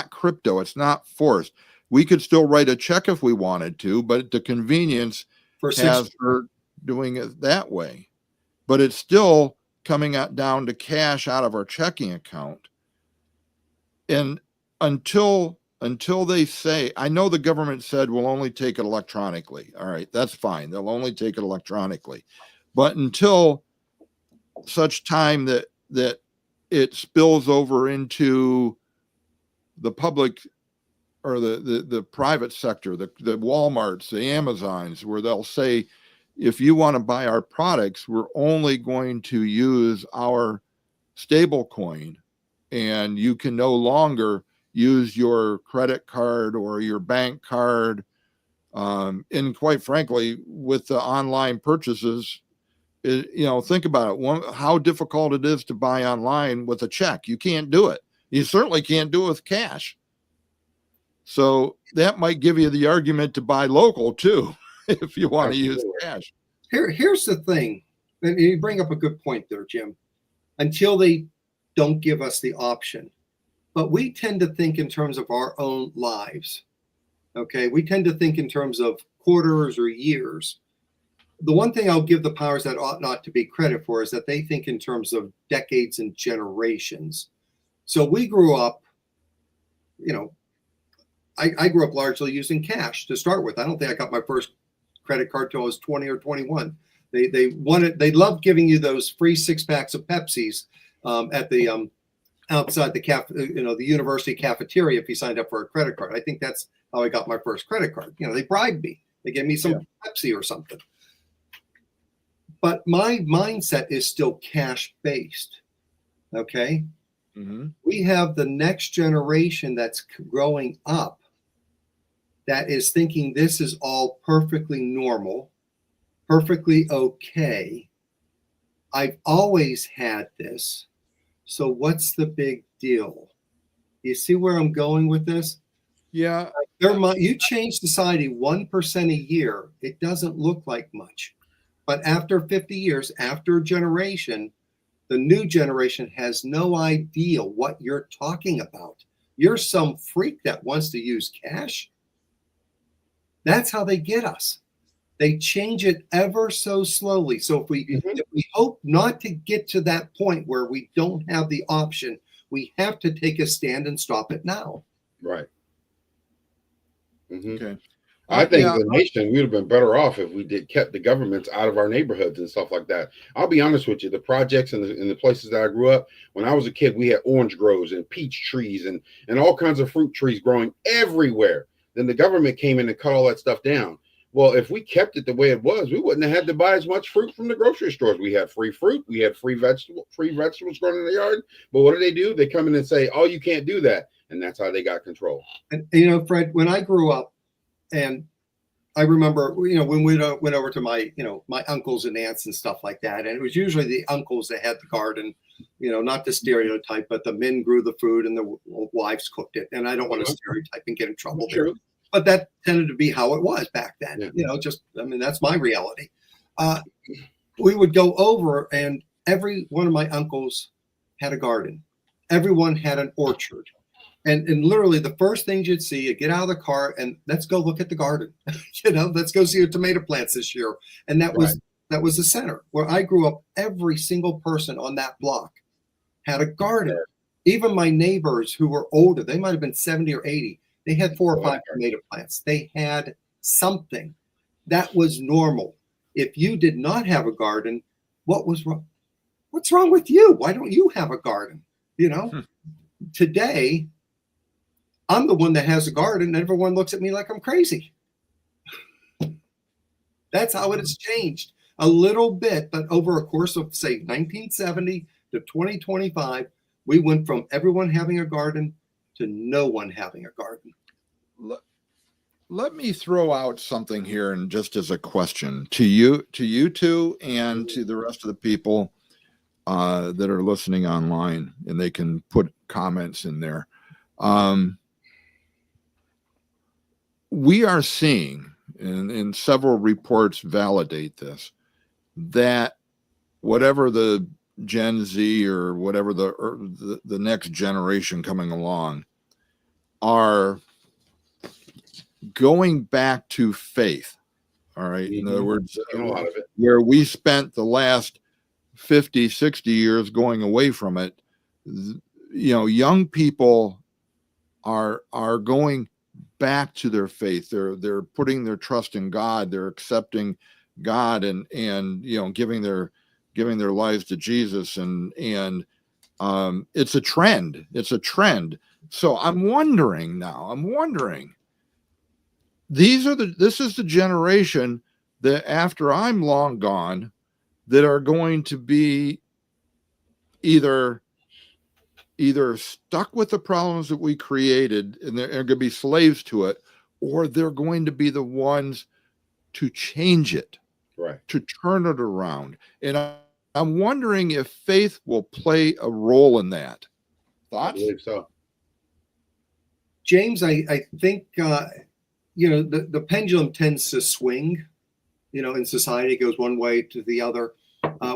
crypto. It's not forced. We could still write a check if we wanted to, but the convenience has her doing it that way. But it's still coming down to cash out of our checking account. And until they say, I know the government said we'll only take it electronically. All right, that's fine. They'll only take it electronically. But until such time that it spills over into the public or the private sector, the Walmarts, the Amazons, where they'll say, if you want to buy our products, we're only going to use our stable coin, and you can no longer use your credit card or your bank card. And quite frankly, with the online purchases, think about it. How difficult it is to buy online with a check. You can't do it. You certainly can't do it with cash. So that might give you the argument to buy local too, if you want to use cash. Here's the thing. And you bring up a good point there, Jim. Until they don't give us the option. But we tend to think in terms of our own lives. Okay, we tend to think in terms of quarters or years. The one thing I'll give the powers that ought not to be credit for is that they think in terms of decades and generations. So we grew up, you know, I grew up largely using cash to start with. I don't think I got my first credit card till I was 20 or 21. They loved giving you those free 6-packs of Pepsis at the outside the university cafeteria if you signed up for a credit card. I think that's how I got my first credit card. They bribed me. They gave me some Pepsi or something. But my mindset is still cash based. Okay. Mm-hmm. We have the next generation that's growing up that is thinking this is all perfectly normal, perfectly okay. I've always had this. So what's the big deal? You see where I'm going with this? Yeah. You change society 1% a year, it doesn't look like much. But after 50 years, after a generation, the new generation has no idea what you're talking about. You're some freak that wants to use cash. That's how they get us. They change it ever so slowly. So if we hope not to get to that point where we don't have the option, we have to take a stand and stop it now. Right. Mm-hmm. Okay. I think the nation, we would have been better off if we kept the governments out of our neighborhoods and stuff like that. I'll be honest with you, the projects and the places that I grew up, when I was a kid, we had orange groves and peach trees and all kinds of fruit trees growing everywhere. Then the government came in and cut all that stuff down. Well, if we kept it the way it was, we wouldn't have had to buy as much fruit from the grocery stores. We had free fruit, we had free vegetables growing in the yard. But what do? They come in and say, "Oh, you can't do that," and that's how they got control. And Fred, when I grew up, and I remember, when we went over to my uncles and aunts and stuff like that, and it was usually the uncles that had the garden. Not the stereotype, but the men grew the food and the wives cooked it. And I don't want to stereotype and get in trouble there. But that tended to be how it was back then. Yeah. That's my reality. We would go over and every one of my uncles had a garden. Everyone had an orchard. And literally the first things you'd see, you get out of the car and let's go look at the garden. Let's go see your tomato plants this year. And that was the center where I grew up. Every single person on that block had a garden. Even my neighbors who were older, they might have been 70 or 80. They had 4 or 5 tomato plants. They had something that was normal. If you did not have a garden, what was wrong? What's wrong with you? Why don't you have a garden? Today, I'm the one that has a garden and everyone looks at me like I'm crazy. That's how it has changed a little bit, but over a course of, say, 1970 to 2025, we went from everyone having a garden to no one having a garden. Let me throw out something here, and just as a question to you two, and to the rest of the people that are listening online, and they can put comments in there. We are seeing, and several reports validate this, that whatever the Gen Z or whatever the next generation coming along are going back to faith. All right. Mm-hmm. In other words, a lot of it. Where we spent the last 50, 60 years going away from it, young people are going back to their faith. They're putting their trust in God. They're accepting God and giving their lives to Jesus, and it's a trend. It's a trend. So I'm wondering, this is the generation that after I'm long gone, that are going to be either stuck with the problems that we created and they're going to be slaves to it, or they're going to be the ones to change it, right, to turn it around. And I'm wondering if faith will play a role in that. Thoughts? I believe so. James, I think, the pendulum tends to swing, in society. It goes one way to the other.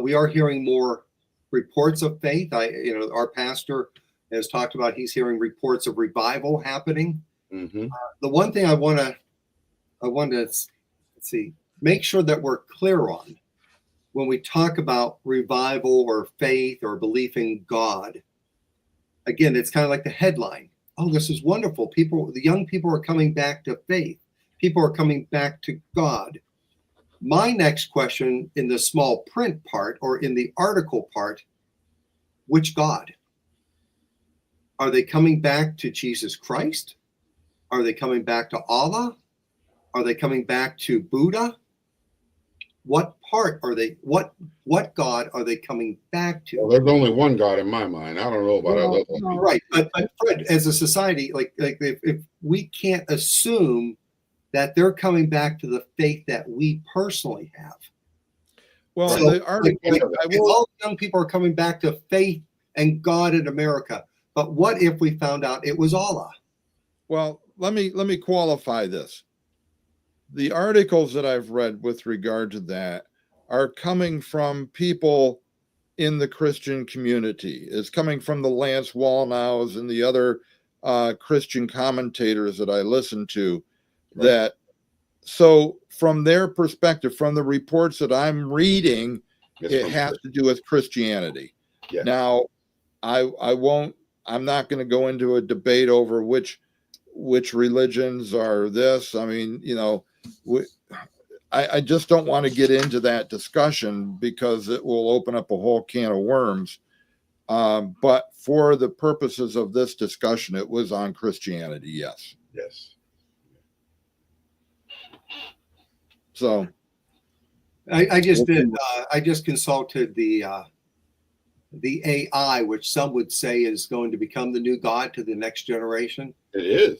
We are hearing more reports of faith. Our pastor has talked about he's hearing reports of revival happening Hmm. The one thing I want to let's see, make sure that we're clear on when we talk about revival or faith or belief in God. Again, it's kind of like the headline. Oh, this is wonderful. The young people are coming back to faith. People are coming back to God. My next question in the small print part or in the article part, which God? Are they coming back to Jesus Christ? Are they coming back to Allah? Are they coming back to Buddha? What part are they? What God are they coming back to? Well, there's only one God in my mind. I don't know about Well, others. no. Right, but Fred, as a society, like if we can't assume that they're coming back to the faith that we personally have. Well, So, the article, I will, all young people are coming back to faith and God in America. But what if we found out it was Allah? well, let me qualify this. The articles that I've read with regard to that are coming from people in the Christian community. It's coming from the Lance Wallnows and the other Christian commentators that I listen to. Right. That so from their perspective, from the reports that I'm reading, it has to do with Christianity. Yeah. Now, I won't. I'm not going to go into a debate over which religions are this. I mean, you know, I just don't want to get into that discussion because it will open up a whole can of worms. But for the purposes of this discussion, it was on Christianity. Yes. Yes. So I just did. I just consulted the AI, which some would say is going to become the new God to the next generation. It is.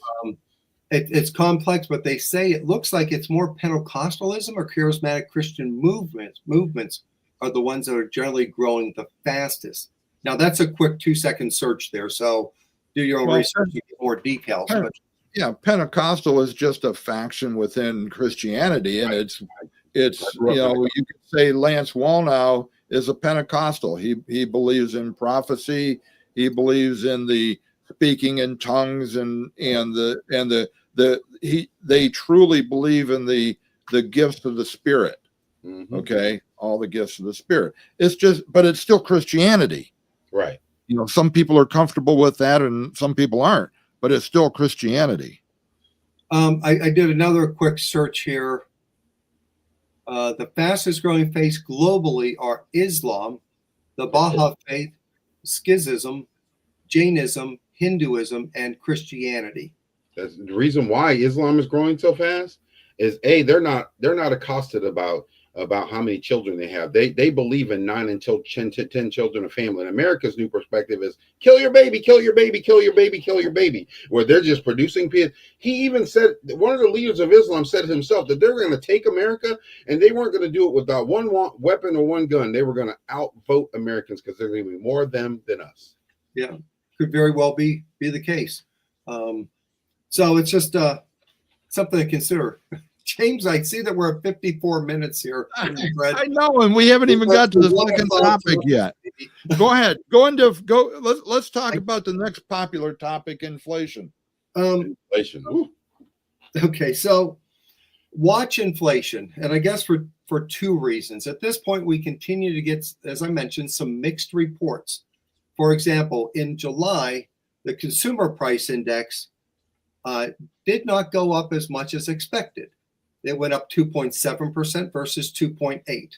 It's complex, but they say it looks like it's more Pentecostalism or charismatic Christian movements are the ones that are generally growing the fastest. Now that's a quick 2-second search there, so do your own research to get more details. But yeah, Pentecostal is just a faction within Christianity, and it's you know, you could say Lance Wallnow is a Pentecostal. He believes in prophecy. He believes in the speaking in tongues they truly believe in the gifts of the Spirit. Mm-hmm. Okay, all the gifts of the Spirit. But it's still Christianity. Right. You know, some people are comfortable with that, and some people aren't. But it's still Christianity. I did another quick search here. The fastest growing faiths globally are Islam, the Baha'i faith, Sikhism, Jainism, Hinduism, and Christianity. That's the reason why Islam is growing so fast. Is they're not accosted about how many children they have. They believe in 9 until 10 children a family. And America's new perspective is kill your baby, kill your baby, kill your baby, kill your baby. Where they're just producing kids. He even said, one of the leaders of Islam said himself that they're going to take America and they weren't going to do it without one weapon or one gun. They were going to outvote Americans because there's going to be more of them than us. Yeah, could very well be the case. So it's just something to consider. James, I see that we're at 54 minutes here. I know, and we haven't even got to the second topic yet. Go ahead. Let's talk about the next popular topic, inflation. Inflation. Ooh. Okay, so watch inflation, and I guess for 2 reasons. At this point, we continue to get, as I mentioned, some mixed reports. For example, in July, the consumer price index did not go up as much as expected. It went up 2.7% versus 2.8.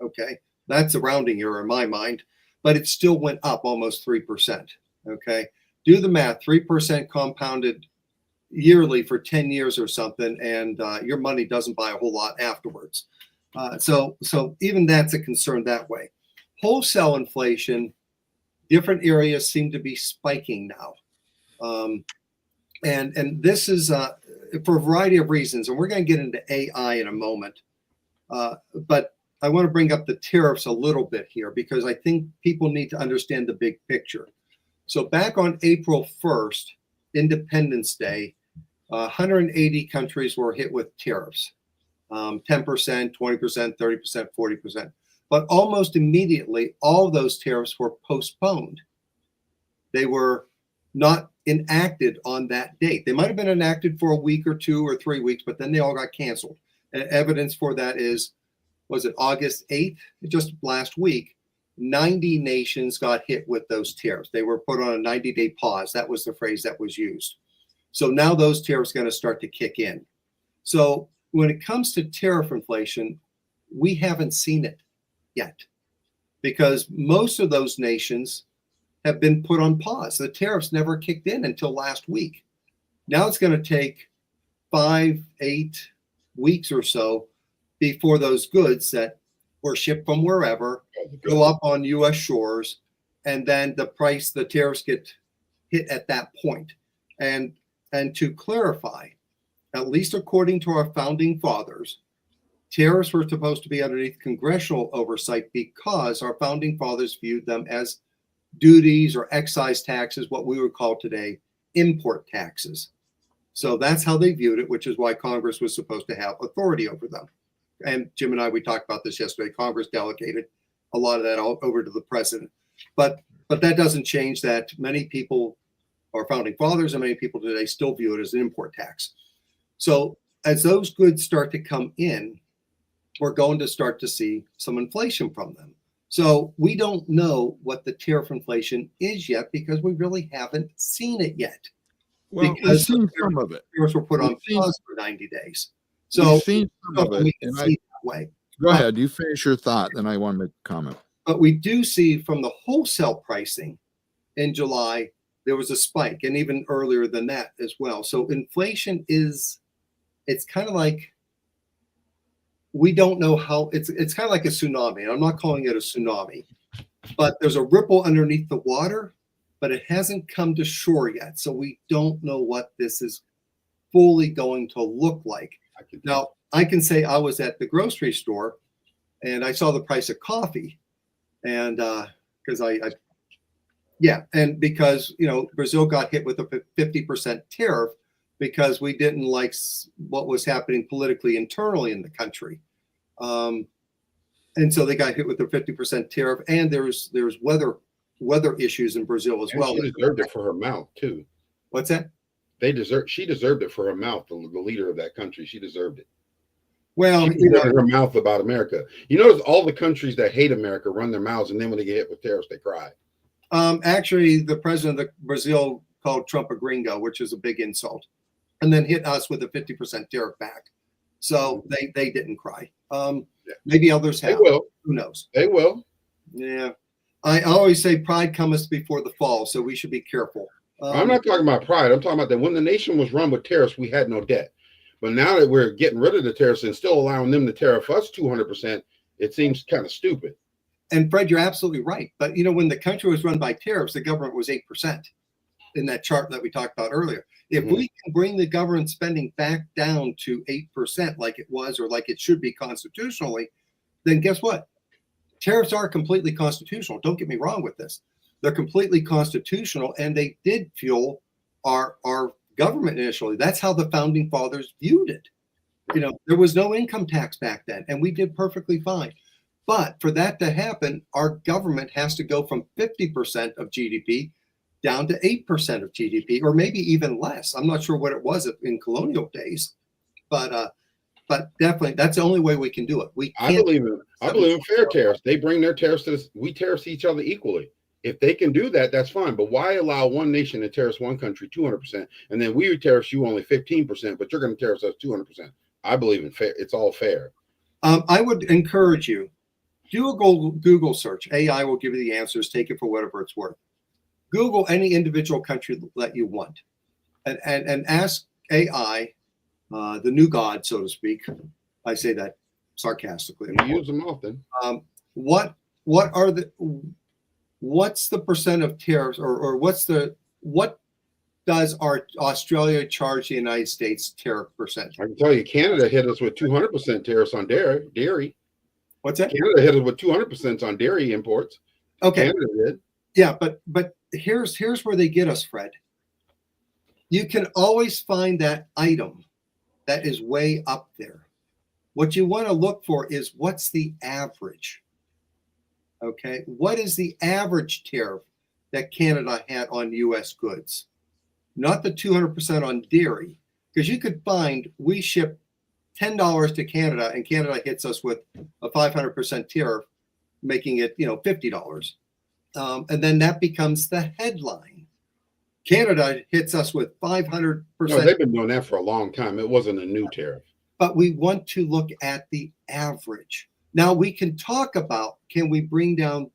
Okay, that's a rounding error in my mind, but it still went up almost 3%. Okay, do the math: 3% compounded yearly for 10 years or something, and your money doesn't buy a whole lot afterwards. So even that's a concern that way. Wholesale inflation, different areas seem to be spiking now. And this is for a variety of reasons, and we're going to get into AI in a moment. But I want to bring up the tariffs a little bit here because I think people need to understand the big picture. So back on April 1st, Independence Day, 180 countries were hit with tariffs, 10%, 20%, 30%, 40%. But almost immediately, all those tariffs were postponed. They were not enacted on that date. They might have been enacted for a week or 2 or 3 weeks, but then they all got canceled. And evidence for that is, was it August 8th? Just last week, 90 nations got hit with those tariffs. They were put on a 90-day pause. That was the phrase that was used. So now those tariffs are going to start to kick in. So when it comes to tariff inflation, we haven't seen it yet because most of those nations have been put on pause. The tariffs never kicked in until last week. Now it's going to take 5, 8 weeks or so before those goods that were shipped from wherever go up on U.S. shores, and then the tariffs get hit at that point. And to clarify, at least according to our founding fathers, tariffs were supposed to be underneath congressional oversight because our founding fathers viewed them as duties or excise taxes, what we would call today import taxes. So that's how they viewed it, which is why Congress was supposed to have authority over them. And Jim and I, we talked about this yesterday. Congress delegated a lot of that all over to the president. But that doesn't change that many people, our founding fathers and many people today, still view it as an import tax. So as those goods start to come in, we're going to start to see some inflation from them. So we don't know what the tariff inflation is yet because we really haven't seen it yet. Well, Because we've seen some of it. tariffs were put on We've seen- pause for 90 days. So We've seen some of we it. can And see that way. go ahead. You finish your thought, then I want to make a comment. But we do see from the wholesale pricing in July, there was a spike, and even earlier than that as well. So inflation it's kind of like, we don't know how, it's kind of like a tsunami. And I'm not calling it a tsunami, but there's a ripple underneath the water, but it hasn't come to shore yet. So we don't know what this is fully going to look like. Now, I can say I was at the grocery store and I saw the price of coffee. And because because, Brazil got hit with a 50% tariff because we didn't like what was happening politically internally in the country. And so they got hit with a 50% tariff. And there's weather issues in Brazil as well. She deserved it for her mouth, too. What's that? She deserved it for her mouth, the leader of that country. She deserved it. Well, she deserved her mouth about America. You notice all the countries that hate America run their mouths, and then when they get hit with tariffs, they cry. Actually, the president of Brazil called Trump a gringo, which is a big insult, and then hit us with a 50% tariff back. So they didn't cry. Maybe others have. They will. Who knows? They will. Yeah. I always say pride cometh before the fall, so we should be careful. I'm not talking about pride. I'm talking about that when the nation was run with tariffs, we had no debt. But now that we're getting rid of the tariffs and still allowing them to tariff us 200%, it seems kind of stupid. And Fred, you're absolutely right. But when the country was run by tariffs, the government was 8% in that chart that we talked about earlier. If we can bring the government spending back down to 8% like it was or like it should be constitutionally, then guess what? Tariffs are completely constitutional. Don't get me wrong with this. They're completely constitutional, and they did fuel our government initially. That's how the founding fathers viewed it. There was no income tax back then, and we did perfectly fine. But for that to happen, our government has to go from 50% of GDP down to 8% of GDP, or maybe even less. I'm not sure what it was in colonial days, but definitely that's the only way we can do it. I believe in fair tariffs. They bring their tariffs to us. We tariff each other equally. If they can do that, that's fine. But why allow one nation to tariff one country 200%, and then we tariff you only 15%, but you're going to tariff us 200%? I believe in fair. It's all fair. I would encourage you, do a Google search. AI will give you the answers. Take it for whatever it's worth. Google any individual country that you want, and ask AI, the new god, so to speak. I say that sarcastically. We use them often. What's the percent of tariffs, or what does Australia charge the United States tariff percent? I can tell you, Canada hit us with 200% tariffs on dairy. What's that? Canada hit us with 200% on dairy imports. Okay. Canada did. Yeah, but here's where they get us, Fred. You can always find that item that is way up there. What you want to look for is what's the average. Okay, what is the average tariff that Canada had on U.S. goods? not the 200% on dairy, because you could find we ship $10 to Canada, and Canada hits us with a 500% tariff, making it $50, and then that becomes the headline. Canada hits us with 500%. No, they've been doing that for a long time. It wasn't a new tariff. But we want to look at the average. Now we can talk about, can we bring down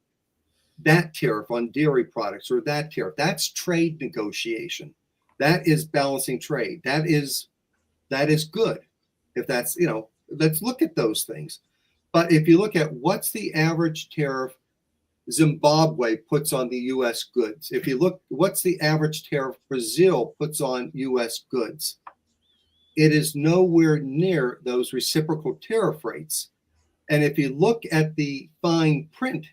that tariff on dairy products or that tariff? That's trade negotiation. That is balancing trade. That is good. If that's, let's look at those things. But if you look at what's the average tariff Zimbabwe puts on the U.S. goods, if you look, what's the average tariff Brazil puts on U.S. goods, it is nowhere near those reciprocal tariff rates. And if you look at the fine print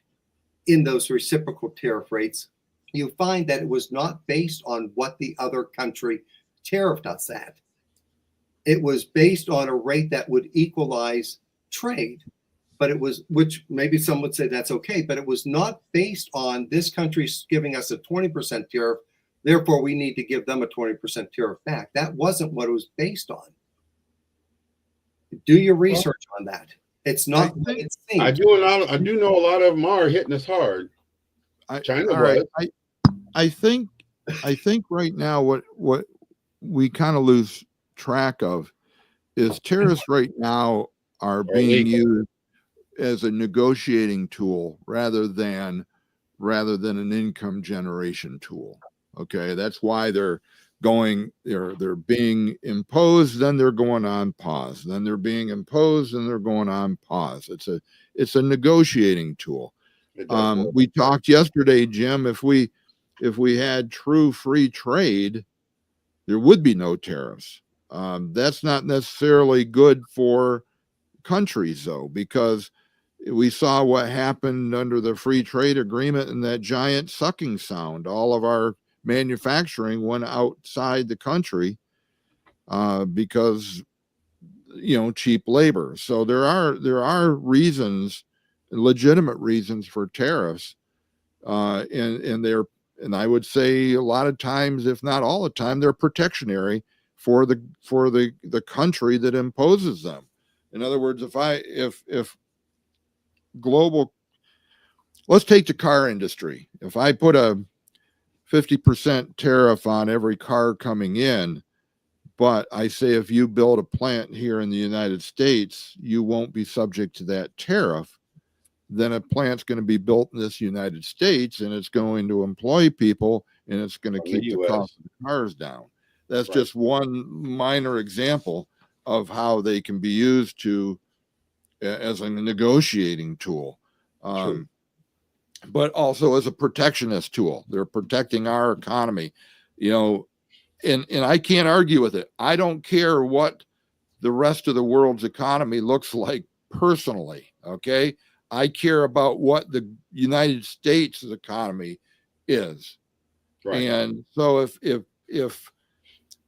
in those reciprocal tariff rates, you find that it was not based on what the other country tariffed us at. It was based on a rate that would equalize trade, but it was, which maybe some would say that's okay, but it was not based on this country's giving us a 20% tariff, therefore we need to give them a 20% tariff back. That wasn't what it was based on. Do your research on that. It's not what it seems. I do know a lot of them are hitting us hard. China was. Right. I think right now what we kind of lose track of is tariffs right now are being used as a negotiating tool rather than an income generation tool. Okay, that's why they're being imposed, then they're going on pause, then they're being imposed and they're going on pause. It's a negotiating tool. We talked yesterday, Jim, if we had true free trade, there would be no tariffs. That's not necessarily good for countries, though, because we saw what happened under the free trade agreement and that giant sucking sound. All of our manufacturing went outside the country because cheap labor. So there are reasons, legitimate reasons for tariffs, and I would say a lot of times, if not all the time, they're protectionary for the country that imposes them. In other words, if global, let's take the car industry. If I put a 50% tariff on every car coming in, but I say if you build a plant here in the United States, you won't be subject to that tariff, then a plant's going to be built in this United States and it's going to employ people and it's going to keep the cost of the cars down. That's right. Just one minor example of how they can be used as a negotiating tool. But also as a protectionist tool. They're protecting our economy, and I can't argue with it. I don't care what the rest of the world's economy looks like personally. Okay. I care about what the United States' economy is. Right. And so if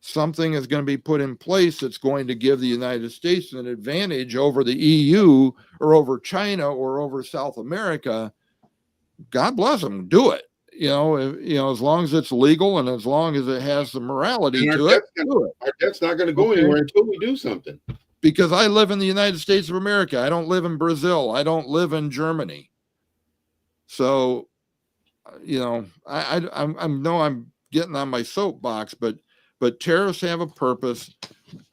something is going to be put in place that's going to give the United States an advantage over the EU or over China or over South America, God bless them, do it. As long as it's legal and as long as it has the morality to it, do it. Our debt's not going to go anywhere until we do something. Because I live in the United States of America. I don't live in Brazil. I don't live in Germany. So, I know I'm getting on my soapbox, but tariffs have a purpose.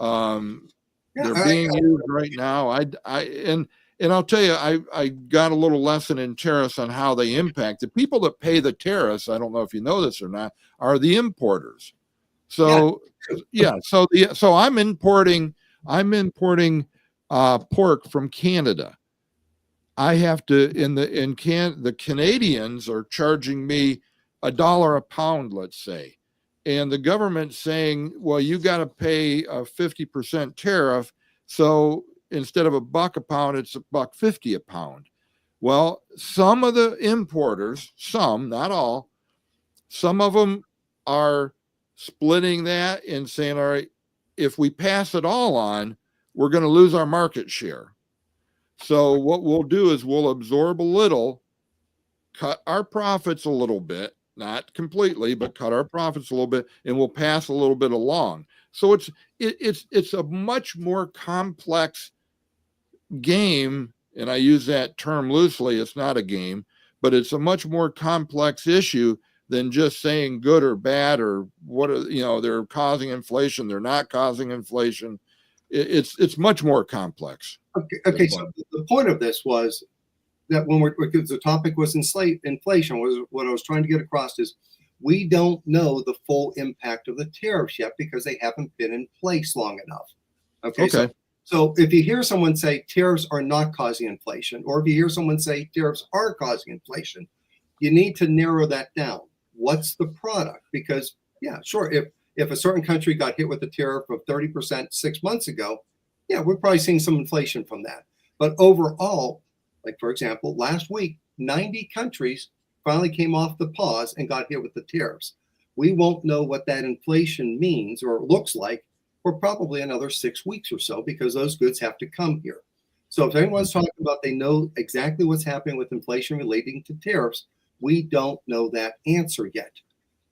They're being used right now. And I'll tell you, I got a little lesson in tariffs on how they impact the people that pay the tariffs. I don't know if you know this or not, are the importers. So so I'm importing pork from Canada. I have to the Canadians are charging me $1 a pound, let's say, and the government's saying, well, you got to pay a 50% tariff, so instead of $1 a pound, it's $1.50 a pound. Well, some of the importers, some, not all, some of them are splitting that and saying, all right, if we pass it all on, we're going to lose our market share. So what we'll do is we'll absorb a little, cut our profits a little bit. not completely, but cut our profits a little bit, and we'll pass a little bit along. So it's a much more complex game, and I use that term loosely. It's not a game, but it's a much more complex issue than just saying good or bad or what are, they're causing inflation, they're not causing inflation. It's much more complex. Okay. So the point of this was that because the topic was inflation, was what I was trying to get across is we don't know the full impact of the tariffs yet because they haven't been in place long enough. Okay. So if you hear someone say tariffs are not causing inflation, or if you hear someone say tariffs are causing inflation, you need to narrow that down. What's the product? Because yeah, sure, if a certain country got hit with a tariff of 30% 6 months ago, yeah, we're probably seeing some inflation from that. But overall, like for example, last week, 90 countries finally came off the pause and got hit with the tariffs. We won't know what that inflation means or looks like for probably another 6 weeks or so because those goods have to come here. So if anyone's talking about they know exactly what's happening with inflation relating to tariffs, we don't know that answer yet.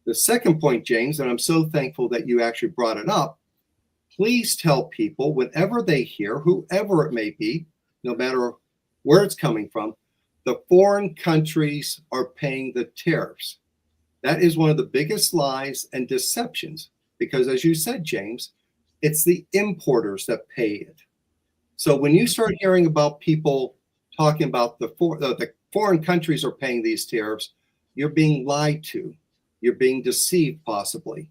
The second point, James, and I'm so thankful that you actually brought it up, please tell people whenever they hear, whoever it may be, no matter where it's coming from, the foreign countries are paying the tariffs. That is one of the biggest lies and deceptions because, as you said, James, it's the importers that pay it. So when you start hearing about people talking about the foreign countries are paying these tariffs, you're being lied to. You're being deceived, possibly.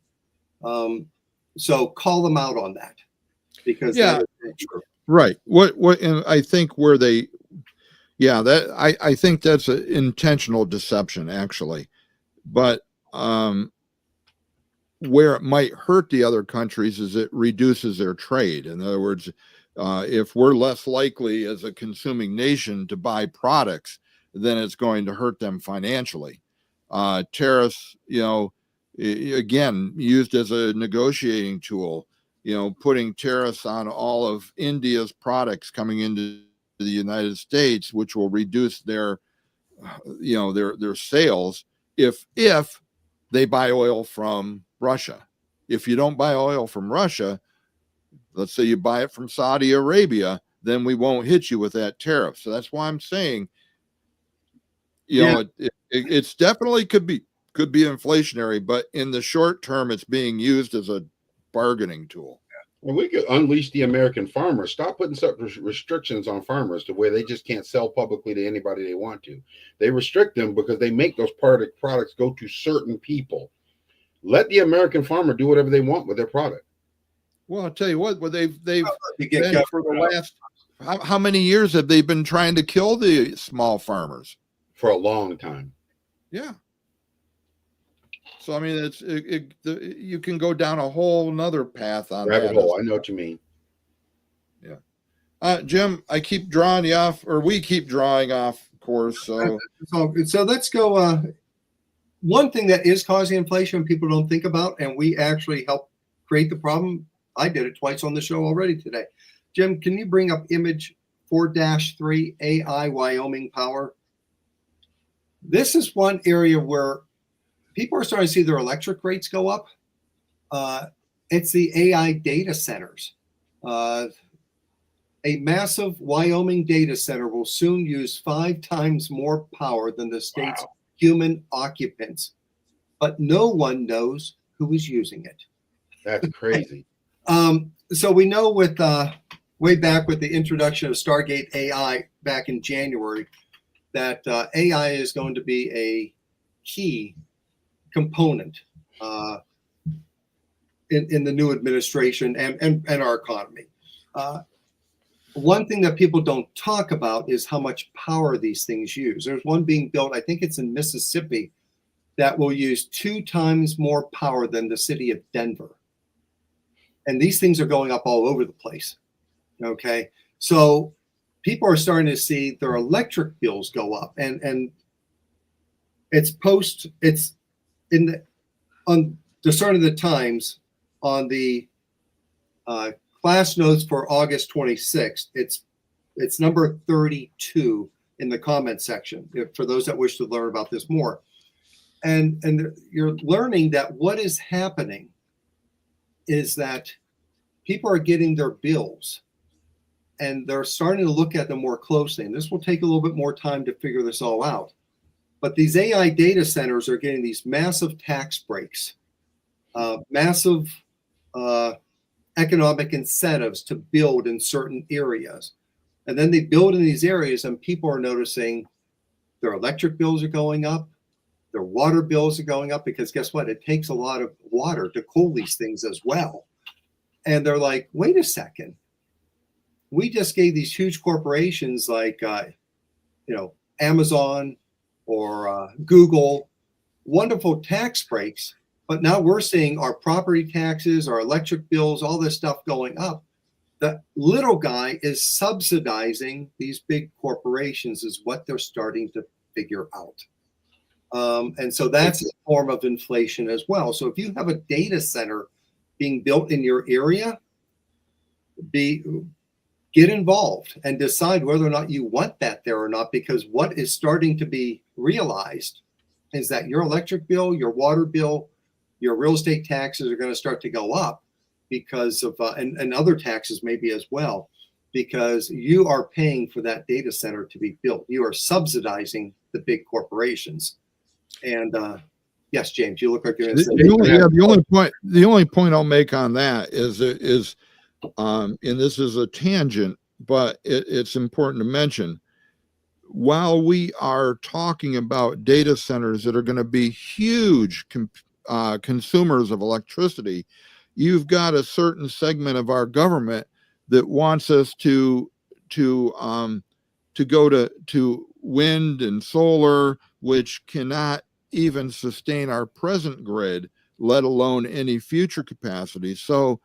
So call them out on that, because yeah, right. What, and I think I think that's an intentional deception, actually, but where it might hurt the other countries is it reduces their trade. In other words, if we're less likely as a consuming nation to buy products, then it's going to hurt them financially. Tariffs, again, used as a negotiating tool, putting tariffs on all of India's products coming into the United States, which will reduce their sales if they buy oil from Russia. If you don't buy oil from Russia, let's say you buy it from Saudi Arabia, then we won't hit you with that tariff. So that's why I'm saying, it's definitely could be inflationary, but in the short term, it's being used as a bargaining tool. Well, we could unleash the American farmer. Stop putting such restrictions on farmers to where they just can't sell publicly to anybody they want to. They restrict them because they make those products go to certain people. Let the American farmer do whatever they want with their product. Well, I'll tell you what, they've been for the last, how many years have they been trying to kill the small farmers? For a long time. Yeah. So, I mean, you can go down a whole nother path on rabbit hole. I know what you mean. Yeah. Jim, I keep drawing you off, or we keep drawing off course. So let's go. One thing that is causing inflation people don't think about, and we actually help create the problem. I did it twice on the show already today. Jim, can you bring up image 4-3 AI Wyoming power? This is one area where people are starting to see their electric rates go up. It's the AI data centers. A massive Wyoming data center will soon use 5 times more power than the state's human occupants, but no one knows who is using it. That's crazy. So we know with way back with the introduction of Stargate AI back in January, that AI is going to be a key component in the new administration and our economy. One thing that people don't talk about is how much power these things use. There's one being built, I think it's in Mississippi, that will use 2 times more power than the city of Denver. And these things are going up all over the place. Okay. So people are starting to see their electric bills go up, and it's on the start of the Times on the class notes for August 26th. It's number 32 in the comment section for those that wish to learn about this more. And you're learning that what is happening is that people are getting their bills and they're starting to look at them more closely. And this will take a little bit more time to figure this all out. But these AI data centers are getting these massive tax breaks, massive economic incentives to build in certain areas. And then they build in these areas and people are noticing their electric bills are going up, their water bills are going up, because guess what? It takes a lot of water to cool these things as well. And they're like, wait a second. We just gave these huge corporations like, Amazon or Google wonderful tax breaks, but now we're seeing our property taxes, our electric bills, all this stuff going up. The little guy is subsidizing these big corporations is what they're starting to figure out. And so that's a form of inflation as well. So if you have a data center being built in your area, get involved and decide whether or not you want that there or not, because what is starting to be realized is that your electric bill, your water bill, your real estate taxes are going to start to go up because of, and other taxes maybe as well, because you are paying for that data center to be built. You are subsidizing the big corporations. And yes, James, you look like you're going to say. The only point I'll make on that is and this is a tangent, but it's important to mention, while we are talking about data centers that are going to be huge consumers of electricity, you've got a certain segment of our government that wants us to go to wind and solar, which cannot even sustain our present grid, let alone any future capacity. So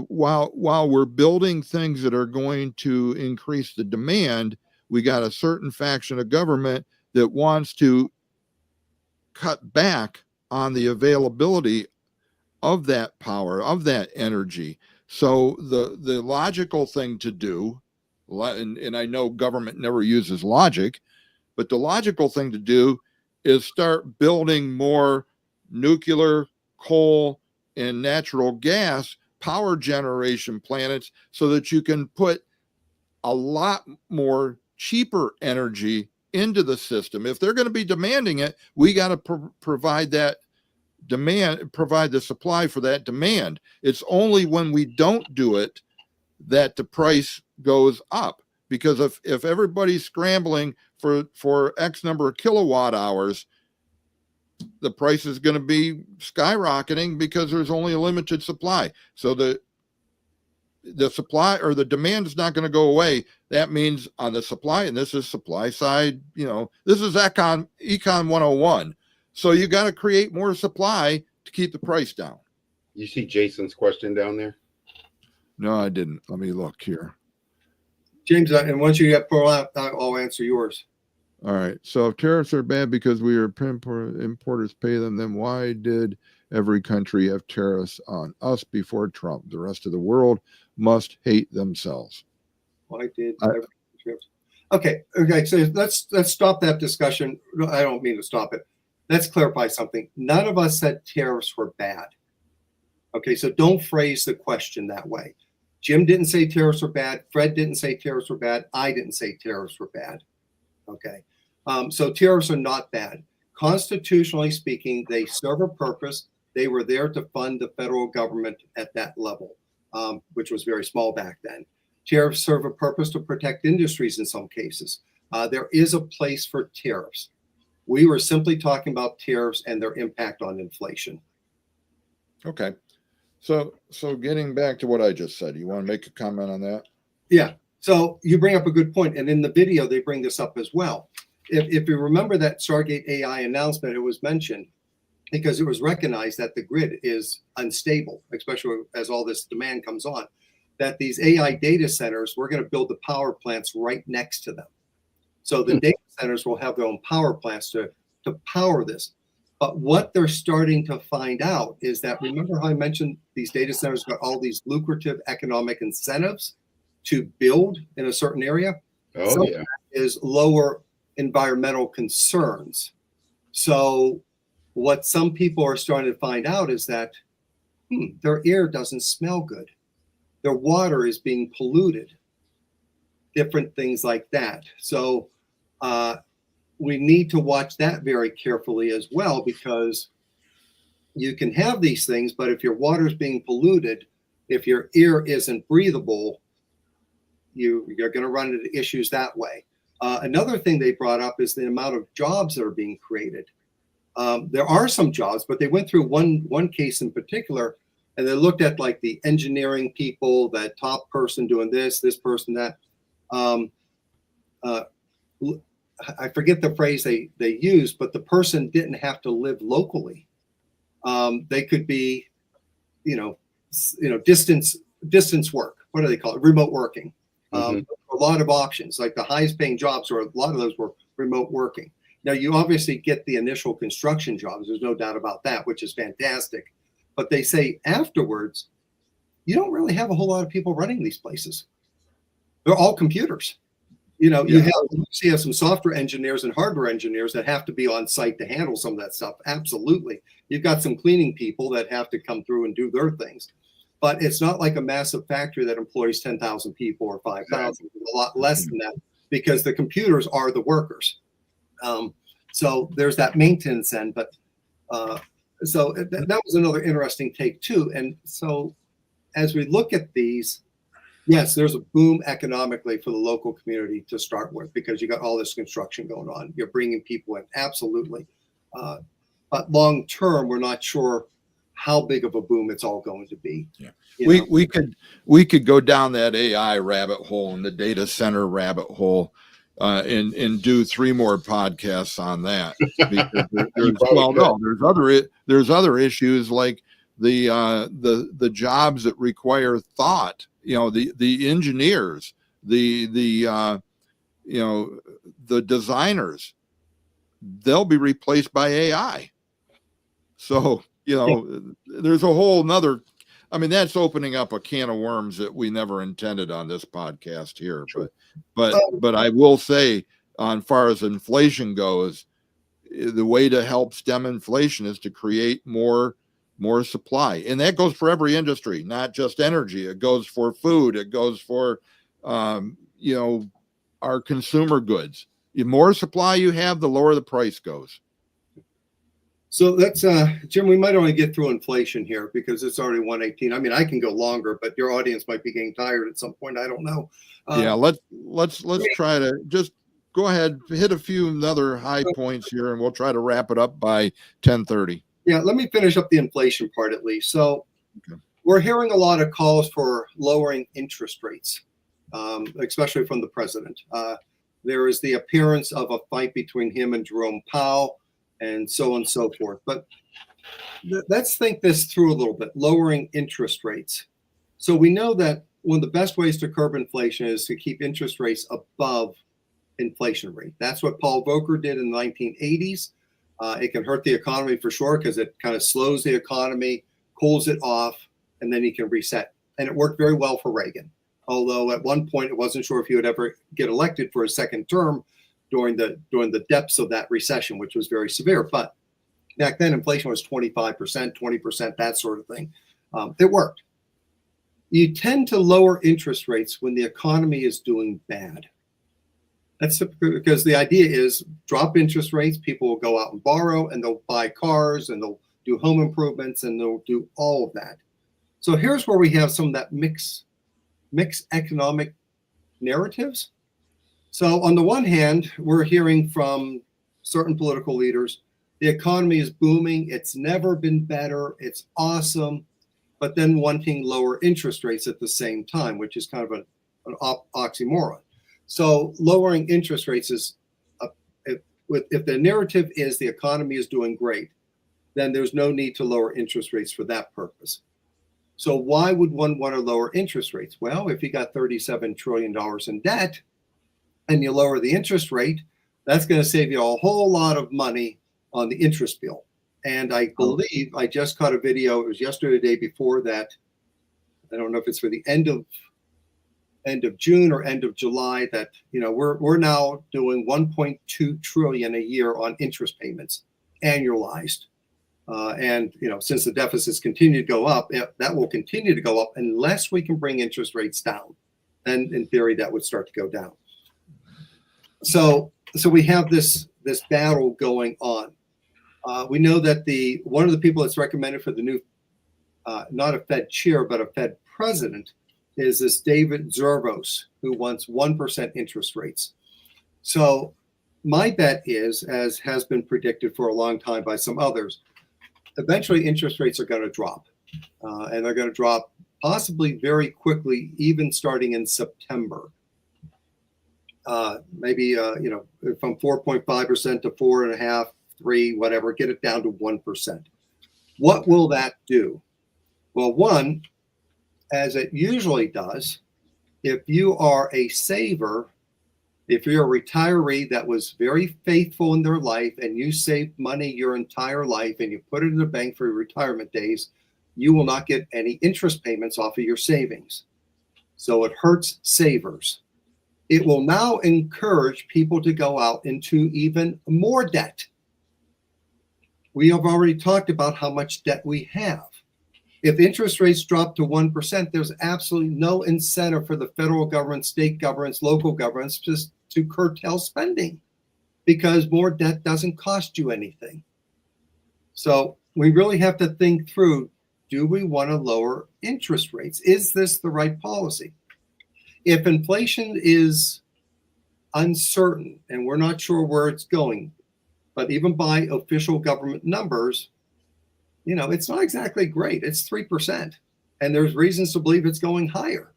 while we're building things that are going to increase the demand, we got a certain faction of government that wants to cut back on the availability of that power, of that energy. So the logical thing to do, and I know government never uses logic, but the logical thing to do is start building more nuclear, coal, and natural gas power generation plants so that you can put a lot more cheaper energy into the system. If they're going to be demanding it, we got to provide that demand, provide the supply for that demand. It's only when we don't do it that the price goes up, because if everybody's scrambling for X number of kilowatt hours, the price is going to be skyrocketing because there's only a limited supply. So the supply or the demand is not going to go away. That means on the supply, and this is supply side, this is Econ 101. So you got to create more supply to keep the price down. You see Jason's question down there? No, I didn't. Let me look here. James, and once you get pulled out, I'll answer yours. All right. So if tariffs are bad because we are importers pay them, then why did every country have tariffs on us before Trump? The rest of the world must hate themselves. Why did every country? Okay. So let's stop that discussion. No, I don't mean to stop it. Let's clarify something. None of us said tariffs were bad. Okay. So don't phrase the question that way. Jim didn't say tariffs were bad. Fred didn't say tariffs were bad. I didn't say tariffs were bad. Okay. So tariffs are not bad. Constitutionally speaking, they serve a purpose. They were there to fund the federal government at that level, which was very small back then. Tariffs serve a purpose to protect industries in some cases. There is a place for tariffs. We were simply talking about tariffs and their impact on inflation. Okay. So getting back to what I just said, you want to make a comment on that? Yeah. So you bring up a good point. And in the video, they bring this up as well. If you remember that Stargate AI announcement, it was mentioned because it was recognized that the grid is unstable, especially as all this demand comes on, that these AI data centers, we're going to build the power plants right next to them. So the data centers will have their own power plants to power this. But what they're starting to find out is that, remember how I mentioned these data centers got all these lucrative economic incentives to build in a certain area? Oh, yeah. Is lower environmental concerns. So what some people are starting to find out is that their air doesn't smell good. Their water is being polluted, different things like that. So we need to watch that very carefully as well, because you can have these things, but if your water is being polluted, if your air isn't breathable, you're going to run into issues that way. Another thing they brought up is the amount of jobs that are being created. There are some jobs, but they went through one case in particular, and they looked at like the engineering people, that top person doing this person that. I forget the phrase they used, but the person didn't have to live locally. They could be, distance work. What do they call it? Remote working. A lot of options, like the highest paying jobs, or a lot of those were remote working. Now, you obviously get the initial construction jobs. There's no doubt about that, which is fantastic. But they say afterwards, you don't really have a whole lot of people running these places. They're all computers. You have some software engineers and hardware engineers that have to be on site to handle some of that stuff. Absolutely. You've got some cleaning people that have to come through and do their things. But it's not like a massive factory that employs 10,000 people or 5,000. A lot less than that, because the computers are the workers. So there's that maintenance end. But so that was another interesting take too. And so as we look at these, yes, there's a boom economically for the local community to start with, because you got all this construction going on. You're bringing people in, absolutely. But long term, we're not sure how big of a boom it's all going to be. Yeah. We could go down that AI rabbit hole and the data center rabbit hole and do 3 more podcasts on that. There's other issues like the jobs that require thought. The engineers, the designers, they'll be replaced by AI. So, there's a whole nother, that's opening up a can of worms that we never intended on this podcast here. Sure. But I will say, on far as inflation goes, the way to help stem inflation is to create more supply. And that goes for every industry, not just energy. It goes for food. It goes for, our consumer goods. The more supply you have, the lower the price goes. So that's, Jim, we might only get through inflation here because it's already 118. I can go longer, but your audience might be getting tired at some point. I don't know. Let's try to just go ahead, hit a few other high points here, and we'll try to wrap it up by 10:30. Yeah, let me finish up the inflation part at least. So We're hearing a lot of calls for lowering interest rates, especially from the president. There is the appearance of a fight between him and Jerome Powell, and so on and so forth. But let's think this through a little bit, lowering interest rates. So we know that one of the best ways to curb inflation is to keep interest rates above inflation rate. That's what Paul Volcker did in the 1980s. It can hurt the economy for sure, because it kind of slows the economy, cools it off, and then you can reset. And it worked very well for Reagan. Although at one point it wasn't sure if he would ever get elected for a second term during the depths of that recession, which was very severe. But back then, inflation was 25%, 20%, that sort of thing. It worked. You tend to lower interest rates when the economy is doing bad. That's because the idea is drop interest rates, people will go out and borrow, and they'll buy cars, and they'll do home improvements, and they'll do all of that. So here's where we have some of that mixed economic narratives. So on the one hand, we're hearing from certain political leaders, the economy is booming, it's never been better, it's awesome, but then wanting lower interest rates at the same time, which is kind of an oxymoron. So lowering interest rates is, if the narrative is the economy is doing great, then there's no need to lower interest rates for that purpose. So why would one want to lower interest rates? Well, if you got $37 trillion in debt and you lower the interest rate, that's going to save you a whole lot of money on the interest bill. And I believe I just caught a video, it was yesterday, the day before that. I don't know if it's for the end of June or end of July, that we're now doing 1.2 trillion a year on interest payments, annualized. And since the deficits continue to go up, that will continue to go up unless we can bring interest rates down. And in theory, that would start to go down. So we have this battle going on. We know that one of the people that's recommended for the new, not a Fed chair, but a Fed president, is this David Zervos, who wants 1% interest rates. So my bet is, as has been predicted for a long time by some others, eventually interest rates are going to drop. And they're going to drop possibly very quickly, even starting in September. Maybe, from 4.5% to 4.5%, 3%, whatever, get it down to 1%. What will that do? Well, one, as it usually does, if you are a saver, if you're a retiree that was very faithful in their life and you saved money your entire life and you put it in the bank for your retirement days, you will not get any interest payments off of your savings. So it hurts savers. It will now encourage people to go out into even more debt. We have already talked about how much debt we have. If interest rates drop to 1%, there's absolutely no incentive for the federal government, state governments, local governments just to curtail spending, because more debt doesn't cost you anything. So we really have to think through, do we want to lower interest rates? Is this the right policy? If inflation is uncertain and we're not sure where it's going, but even by official government numbers, it's not exactly great. It's 3%. And there's reasons to believe it's going higher.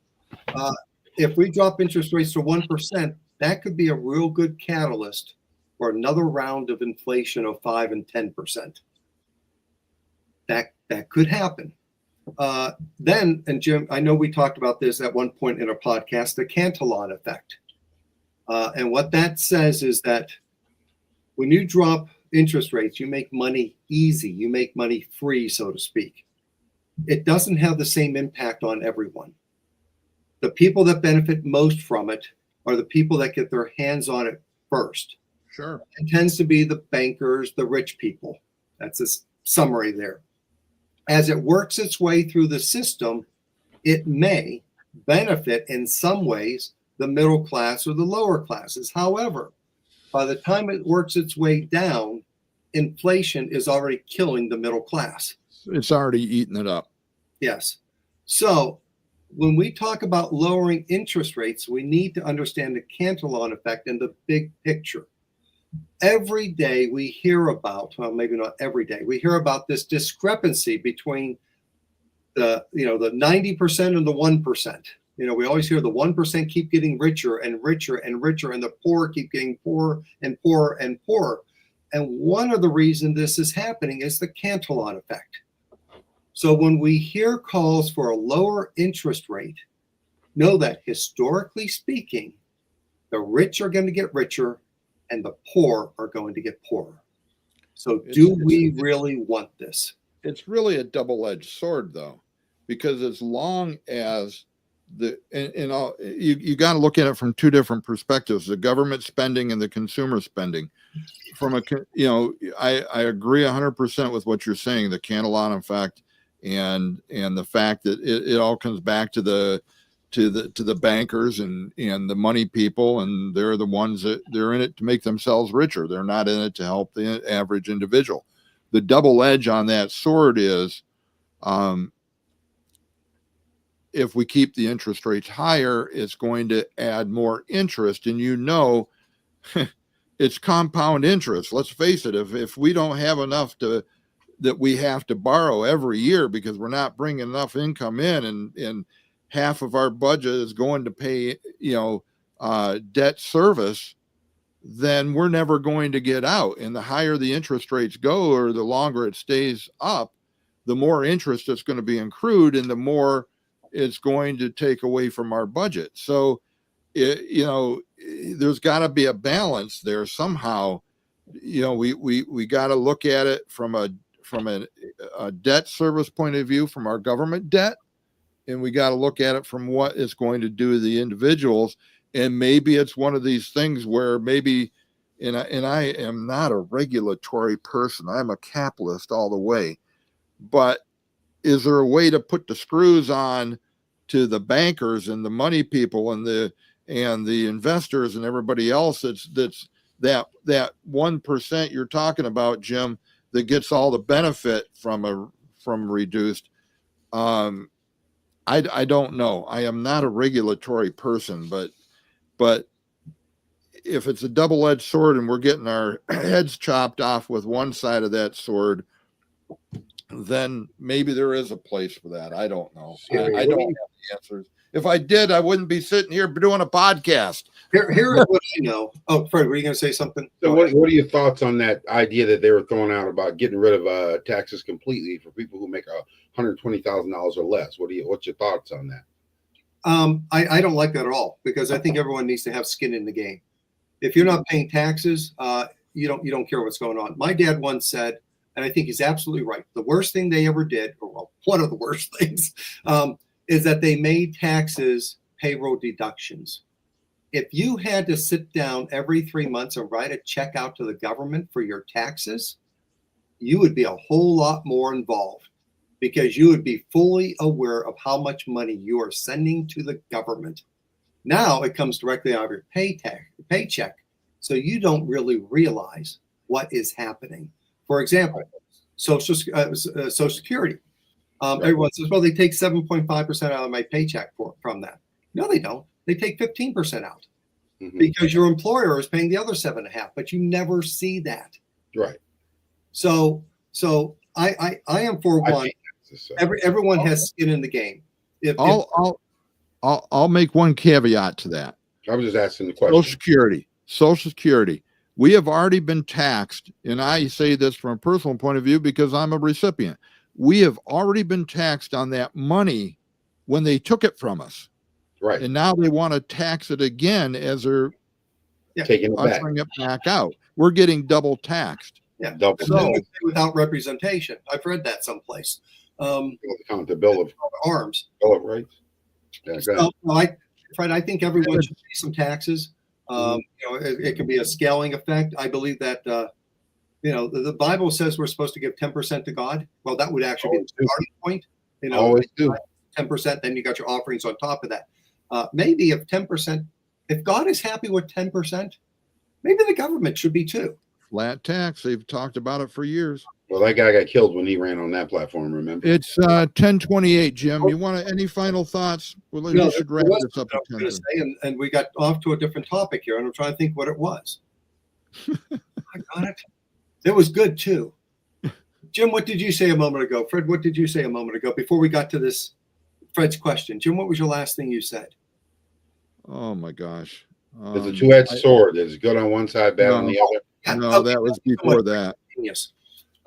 If we drop interest rates to 1%, that could be a real good catalyst for another round of inflation of 5 and 10%. That could happen. Then, and Jim, I know we talked about this at one point in a podcast, the Cantillon effect. And what that says is that when you drop interest rates, you make money easy. You make money free, so to speak. It doesn't have the same impact on everyone. The people that benefit most from it are the people that get their hands on it first. Sure. It tends to be the bankers, the rich people. That's a summary there. As it works its way through the system, it may benefit in some ways the middle class or the lower classes. However, by the time it works its way down, inflation is already killing the middle class. It's already eaten it up. Yes. So when we talk about lowering interest rates, we need to understand the Cantillon effect and the big picture. Every day we hear about, well, maybe not every day, we hear about this discrepancy between the 90% and the 1%. We always hear the 1% keep getting richer and richer and richer, and the poor keep getting poorer and poorer and poorer. And one of the reasons this is happening is the Cantillon effect. So when we hear calls for a lower interest rate, know that historically speaking, the rich are going to get richer and the poor are going to get poorer. So do we really want this? It's really a double-edged sword, though, because as long as you got to look at it from two different perspectives: the government spending and the consumer spending. From I agree 100% with what you're saying, the Cantillon effect, and the fact that it all comes back to the bankers and the money people, and they're the ones that they're in it to make themselves richer. They're not in it to help the average individual. The double edge on that sword is, if we keep the interest rates higher, it's going to add more interest. And it's compound interest. Let's face it. If we don't have enough that we have to borrow every year because we're not bringing enough income in, and half of our budget is going to pay, debt service, then we're never going to get out. And the higher the interest rates go, or the longer it stays up, the more interest that's going to be accrued, and the more it's going to take away from our budget. So, there's got to be a balance there somehow. We got to look at it from a debt service point of view, from our government debt, and we got to look at it from what it's going to do to the individuals. And maybe it's one of these things where maybe I am not a regulatory person. I'm a capitalist all the way. But is there a way to put the screws on to the bankers and the money people and the investors and everybody else that's that 1% you're talking about, Jim, that gets all the benefit from reduced? I don't know. I am not a regulatory person, but if it's a double-edged sword and we're getting our heads chopped off with one side of that sword, then maybe there is a place for that. I don't know. I don't have the answers. If I did, I wouldn't be sitting here doing a podcast. Here is what I know. Oh, Fred, were you going to say something? So what are your thoughts on that idea that they were throwing out about getting rid of taxes completely for people who make $120,000 or less? What's your thoughts on that? I don't like that at all, because I think everyone needs to have skin in the game. If you're not paying taxes, you don't care what's going on. My dad once said, and I think he's absolutely right, the worst thing they ever did, or well, one of the worst things, is that they made taxes payroll deductions. If you had to sit down every 3 months and write a check out to the government for your taxes, you would be a whole lot more involved, because you would be fully aware of how much money you are sending to the government. Now it comes directly out of your paycheck, so you don't really realize what is happening. For example, Social Security. Everyone says, well, they take 7.5% out of my paycheck from that. No, they don't. They take 15% out, because your employer is paying the other 7.5%, but you never see that. Right. So I am for one. Everyone has skin in the game. I'll make one caveat to that. I was just asking the question. Social Security. We have already been taxed, and I say this from a personal point of view because I'm a recipient. We have already been taxed on that money when they took it from us. Right. And now they want to tax it again as they're taking it back out. We're getting double taxed. Yeah. Double. Without representation. I've read that someplace. The bill of arms. Bill of rights. Yeah, Fred, I think everyone should pay some taxes. It can be a scaling effect. I believe that the Bible says we're supposed to give 10% to God. Well, that would actually be the starting point. Always do 10%. Then you got your offerings on top of that. Maybe if 10%, if God is happy with 10%, maybe the government should be too. Flat tax. They've talked about it for years. Well, that guy got killed when he ran on that platform. Remember? It's 10:28. Jim, you want any final thoughts? Well, we should wrap this up. And we got off to a different topic here, and I'm trying to think what it was. I got it. It was good too. Jim, what did you say a moment ago? Fred, what did you say a moment ago before we got to this Fred's question? Jim, what was your last thing you said? Oh my gosh. There's a two-edged sword. There's good on one side, bad on the other. No, that was before that. Yes.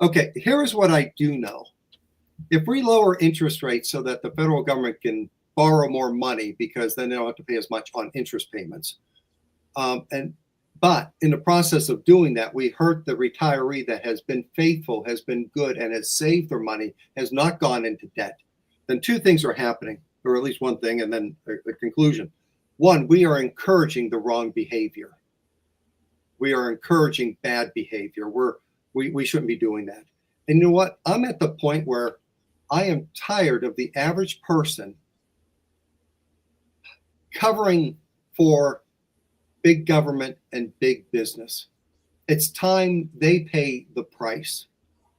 Okay, here is what I do know. If we lower interest rates so that the federal government can borrow more money, because then they don't have to pay as much on interest payments. But in the process of doing that, we hurt the retiree that has been faithful, has been good, and has saved their money, has not gone into debt. Then two things are happening, or at least one thing, and then the conclusion. One, we are encouraging the wrong behavior. We are encouraging bad behavior. We shouldn't be doing that. And you know what? I'm at the point where I am tired of the average person covering for big government and big business. It's time they pay the price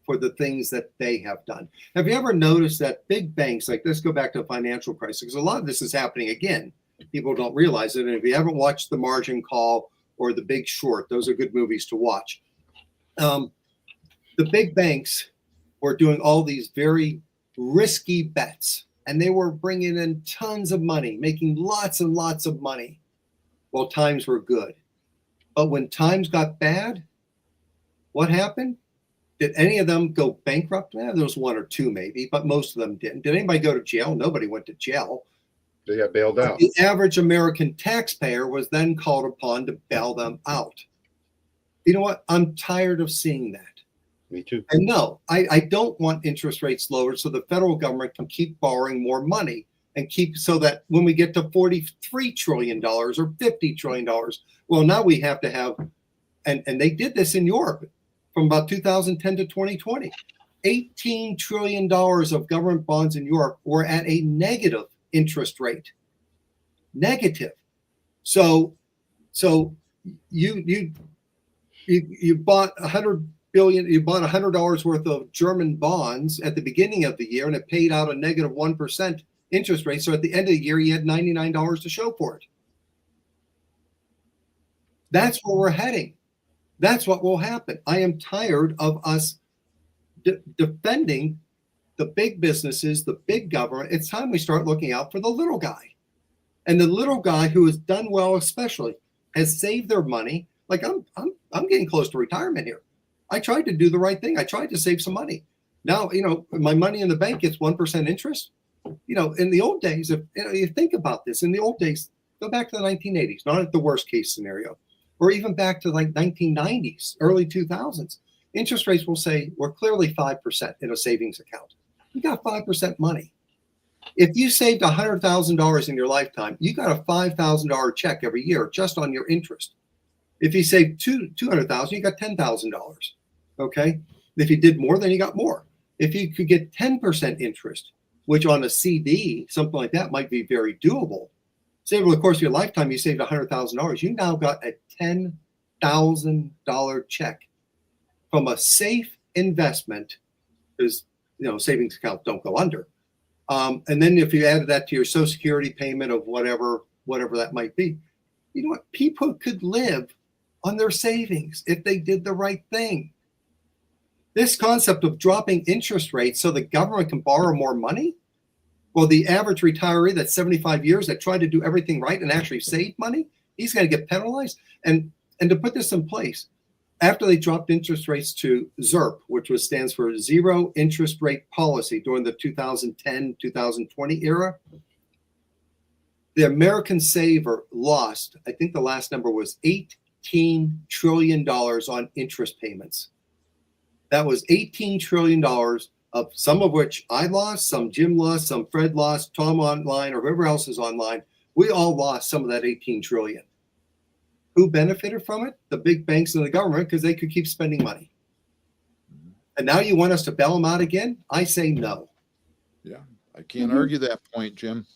for the things that they have done. Have you ever noticed that big banks, like let's go back to the financial crisis, because a lot of this is happening again. People don't realize it. And if you haven't watched The Margin Call or The Big Short, those are good movies to watch. The big banks were doing all these very risky bets, and they were bringing in tons of money, making lots and lots of money while times were good. But when times got bad, what happened? Did any of them go bankrupt? There was one or two maybe, but most of them didn't. Did anybody go to jail? Nobody went to jail. They got bailed out. The average American taxpayer was then called upon to bail them out. You know what? I'm tired of seeing that. Me too. And no, I don't want interest rates lowered so the federal government can keep borrowing more money and keep so that when we get to $43 trillion or $50 trillion, well, now we have to have and they did this in Europe from about 2010 to 2020. $18 trillion of government bonds in Europe were at a negative interest rate. Negative. So you bought $100 billion, you bought $100 worth of German bonds at the beginning of the year, and it paid out a negative 1% interest rate. So at the end of the year, you had $99 to show for it. That's where we're heading. That's what will happen. I am tired of us defending the big businesses, the big government. It's time we start looking out for the little guy. And the little guy who has done well, especially, has saved their money. Like I'm getting close to retirement here. I tried to do the right thing. I tried to save some money. Now, my money in the bank gets 1% interest. In the old days, if you think about this, in the old days, go back to the 1980s, not at the worst case scenario, or even back to like 1990s, early 2000s, interest rates will say we're clearly 5% in a savings account. You got 5% money. If you saved $100,000 in your lifetime, you got a $5,000 check every year just on your interest. If you saved $200,000, you got $10,000. Okay. If you did more, then you got more. If you could get 10% interest, which on a CD, something like that might be very doable. Say over the course of your lifetime, you saved $100,000. You now got a $10,000 check from a safe investment, because savings accounts don't go under. And then if you added that to your Social Security payment of whatever that might be, you know what? People could live on their savings if they did the right thing. This concept of dropping interest rates so the government can borrow more money, well, the average retiree that's 75 years that tried to do everything right and actually save money, he's going to get penalized. And to put this in place, after they dropped interest rates to ZIRP, which stands for Zero Interest Rate Policy during the 2010-2020 era, the American saver lost, I think the last number was $18 trillion on interest payments. That was $18 trillion, of some of which I lost, some Jim lost, some Fred lost, Tom online, or whoever else is online. We all lost some of that $18 trillion. Who benefited from it? The big banks and the government, because they could keep spending money. And now you want us to bail them out again? I say no. Yeah, I can't argue that point, Jim.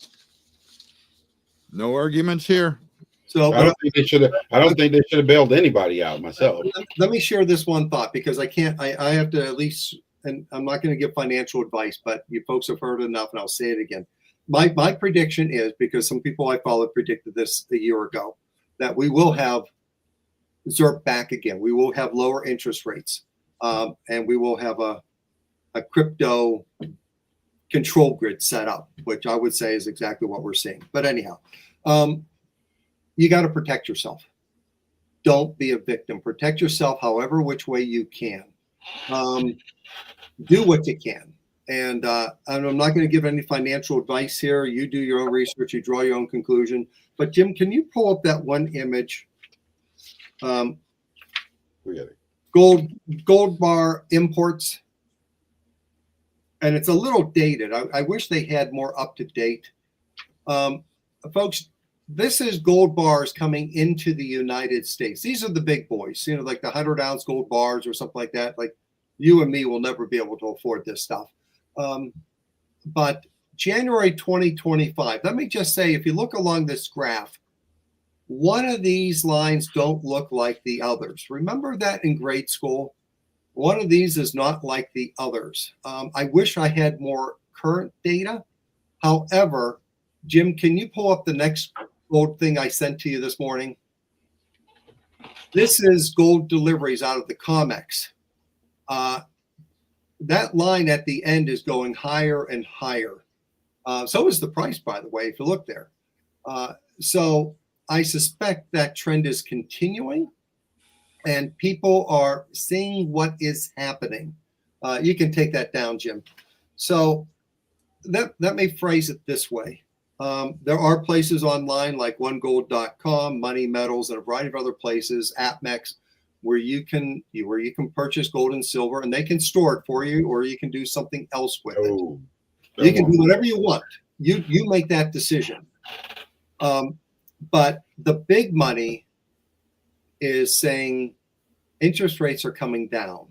No arguments here. So I don't think they should have bailed anybody out myself. Let me share this one thought, because I have to at least, and I'm not going to give financial advice, but you folks have heard enough, and I'll say it again. My prediction is, because some people I follow predicted this a year ago, that we will have ZIRP back again. We will have lower interest rates, and we will have a crypto control grid set up, which I would say is exactly what we're seeing. But anyhow, you got to protect yourself. Don't be a victim. Protect yourself however which way you can. Do what you can. And I'm not going to give any financial advice here. You do your own research. You draw your own conclusion. But Jim, can you pull up that one image? Gold bar imports. And it's a little dated. I wish they had more up to date. Folks, this is gold bars coming into the United States. These are the big boys, like the 100-ounce gold bars or something like that. Like you and me will never be able to afford this stuff. But January 2025, let me just say, if you look along this graph, one of these lines don't look like the others. Remember that in grade school? One of these is not like the others. I wish I had more current data. However, Jim, can you pull up the next gold thing I sent to you this morning? This is gold deliveries out of the COMEX. That line at the end is going higher and higher. So is the price, by the way, if you look there. So I suspect that trend is continuing, and people are seeing what is happening. You can take that down, Jim. So let me phrase it this way. There are places online like onegold.com, Money Metals, and a variety of other places, APMEX, where you can purchase gold and silver, and they can store it for you, or you can do something else with it. You can do whatever you want. You make that decision. But the big money is saying interest rates are coming down.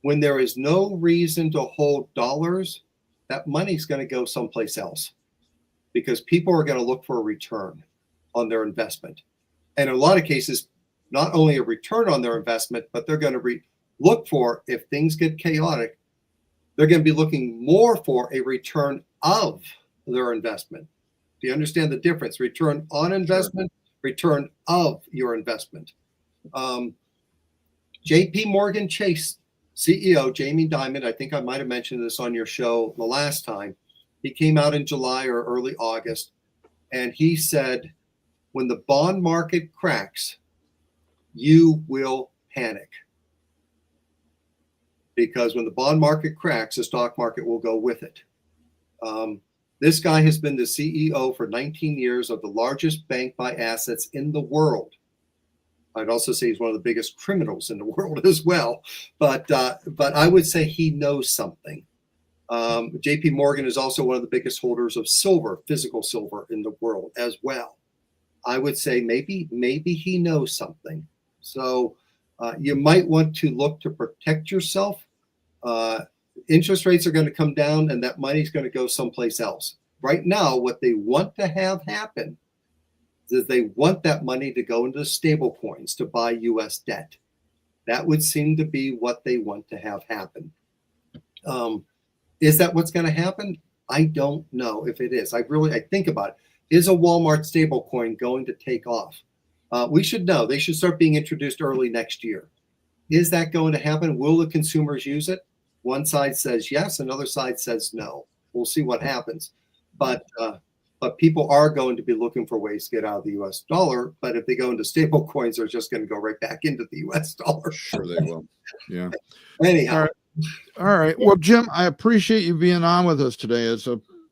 When there is no reason to hold dollars, that money's going to go someplace else because people are going to look for a return on their investment. And in a lot of cases, not only a return on their investment, but they're going to look for, if things get chaotic, they're going to be looking more for a return of their investment. Do you understand the difference? Return on investment, return of your investment. JP Morgan Chase CEO Jamie Dimon, I think I might have mentioned this on your show the last time. He came out in July or early August, and he said, when the bond market cracks, you will panic. Because when the bond market cracks, the stock market will go with it. This guy has been the CEO for 19 years of the largest bank by assets in the world. I'd also say he's one of the biggest criminals in the world as well. But I would say he knows something. JP Morgan is also one of the biggest holders of silver, physical silver in the world as well. I would say maybe he knows something. So you might want to look to protect yourself. Interest rates are going to come down and that money is going to go someplace else. Right now, what they want to have happen is they want that money to go into stable coins to buy U.S. debt. That would seem to be what they want to have happen. Is that what's going to happen? I don't know if it is. I think about it. Is a Walmart stable coin going to take off? We should know. They should start being introduced early next year. Is that going to happen? Will the consumers use it? One side says yes, another side says no. We'll see what happens. But people are going to be looking for ways to get out of the U.S. dollar. But if they go into stable coins, they're just going to go right back into the U.S. dollar. Sure they will. Yeah. Anyhow. All right. Well, Jim, I appreciate you being on with us today.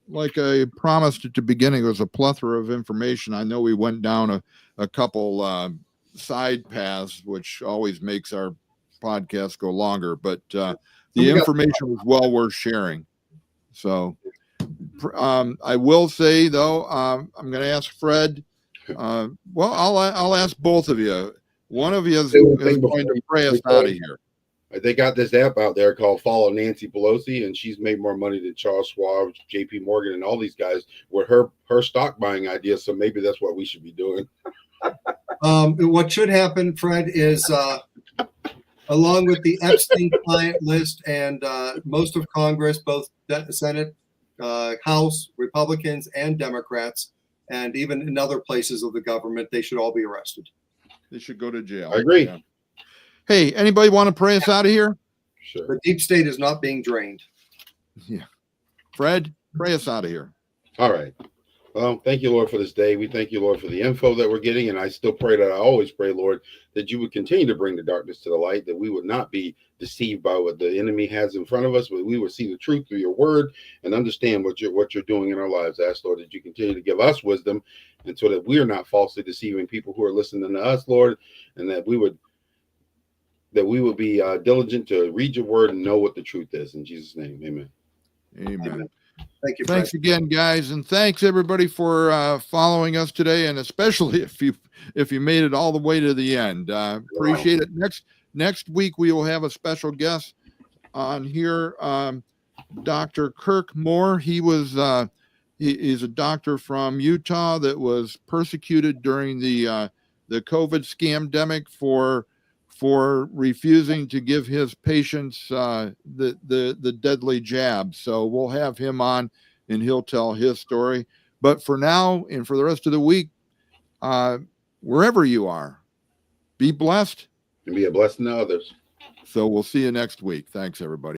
Like I promised at the beginning, it was a plethora of information. I know we went down a couple side paths, which always makes our podcast go longer, but the information was well worth sharing. So I will say, though, I'm going to ask Fred. Well, I'll ask both of you. One of you is going to pray us out of here. They got this app out there called Follow Nancy Pelosi, and she's made more money than Charles Schwab, JP Morgan, and all these guys with her stock buying idea. So maybe that's what we should be doing. What should happen, Fred, is along with the Epstein client list and most of Congress, both Senate, House, Republicans, and Democrats, and even in other places of the government, they should all be arrested. They should go to jail. I agree. Yeah. Hey, anybody want to pray us out of here? Sure. The deep state is not being drained. Yeah. Fred, pray us out of here. All right. Well, thank you, Lord, for this day. We thank you, Lord, for the info that we're getting. And I still pray that I always pray, Lord, that you would continue to bring the darkness to the light, that we would not be deceived by what the enemy has in front of us, but we would see the truth through your word and understand what you're doing in our lives. I ask, Lord, that you continue to give us wisdom and so that we are not falsely deceiving people who are listening to us, Lord, and that we would be diligent to read your word and know what the truth is. In Jesus' name, amen. Amen. Thank you, Fred. Thanks again, guys, and thanks everybody for following us today, and especially if you made it all the way to the end. Appreciate it. Next week we will have a special guest on here, Dr. Kirk Moore. He is a doctor from Utah that was persecuted during the COVID scamdemic for refusing to give his patients the deadly jab. So we'll have him on and he'll tell his story. But for now and for the rest of the week, wherever you are, be blessed. And be a blessing to others. So we'll see you next week. Thanks, everybody.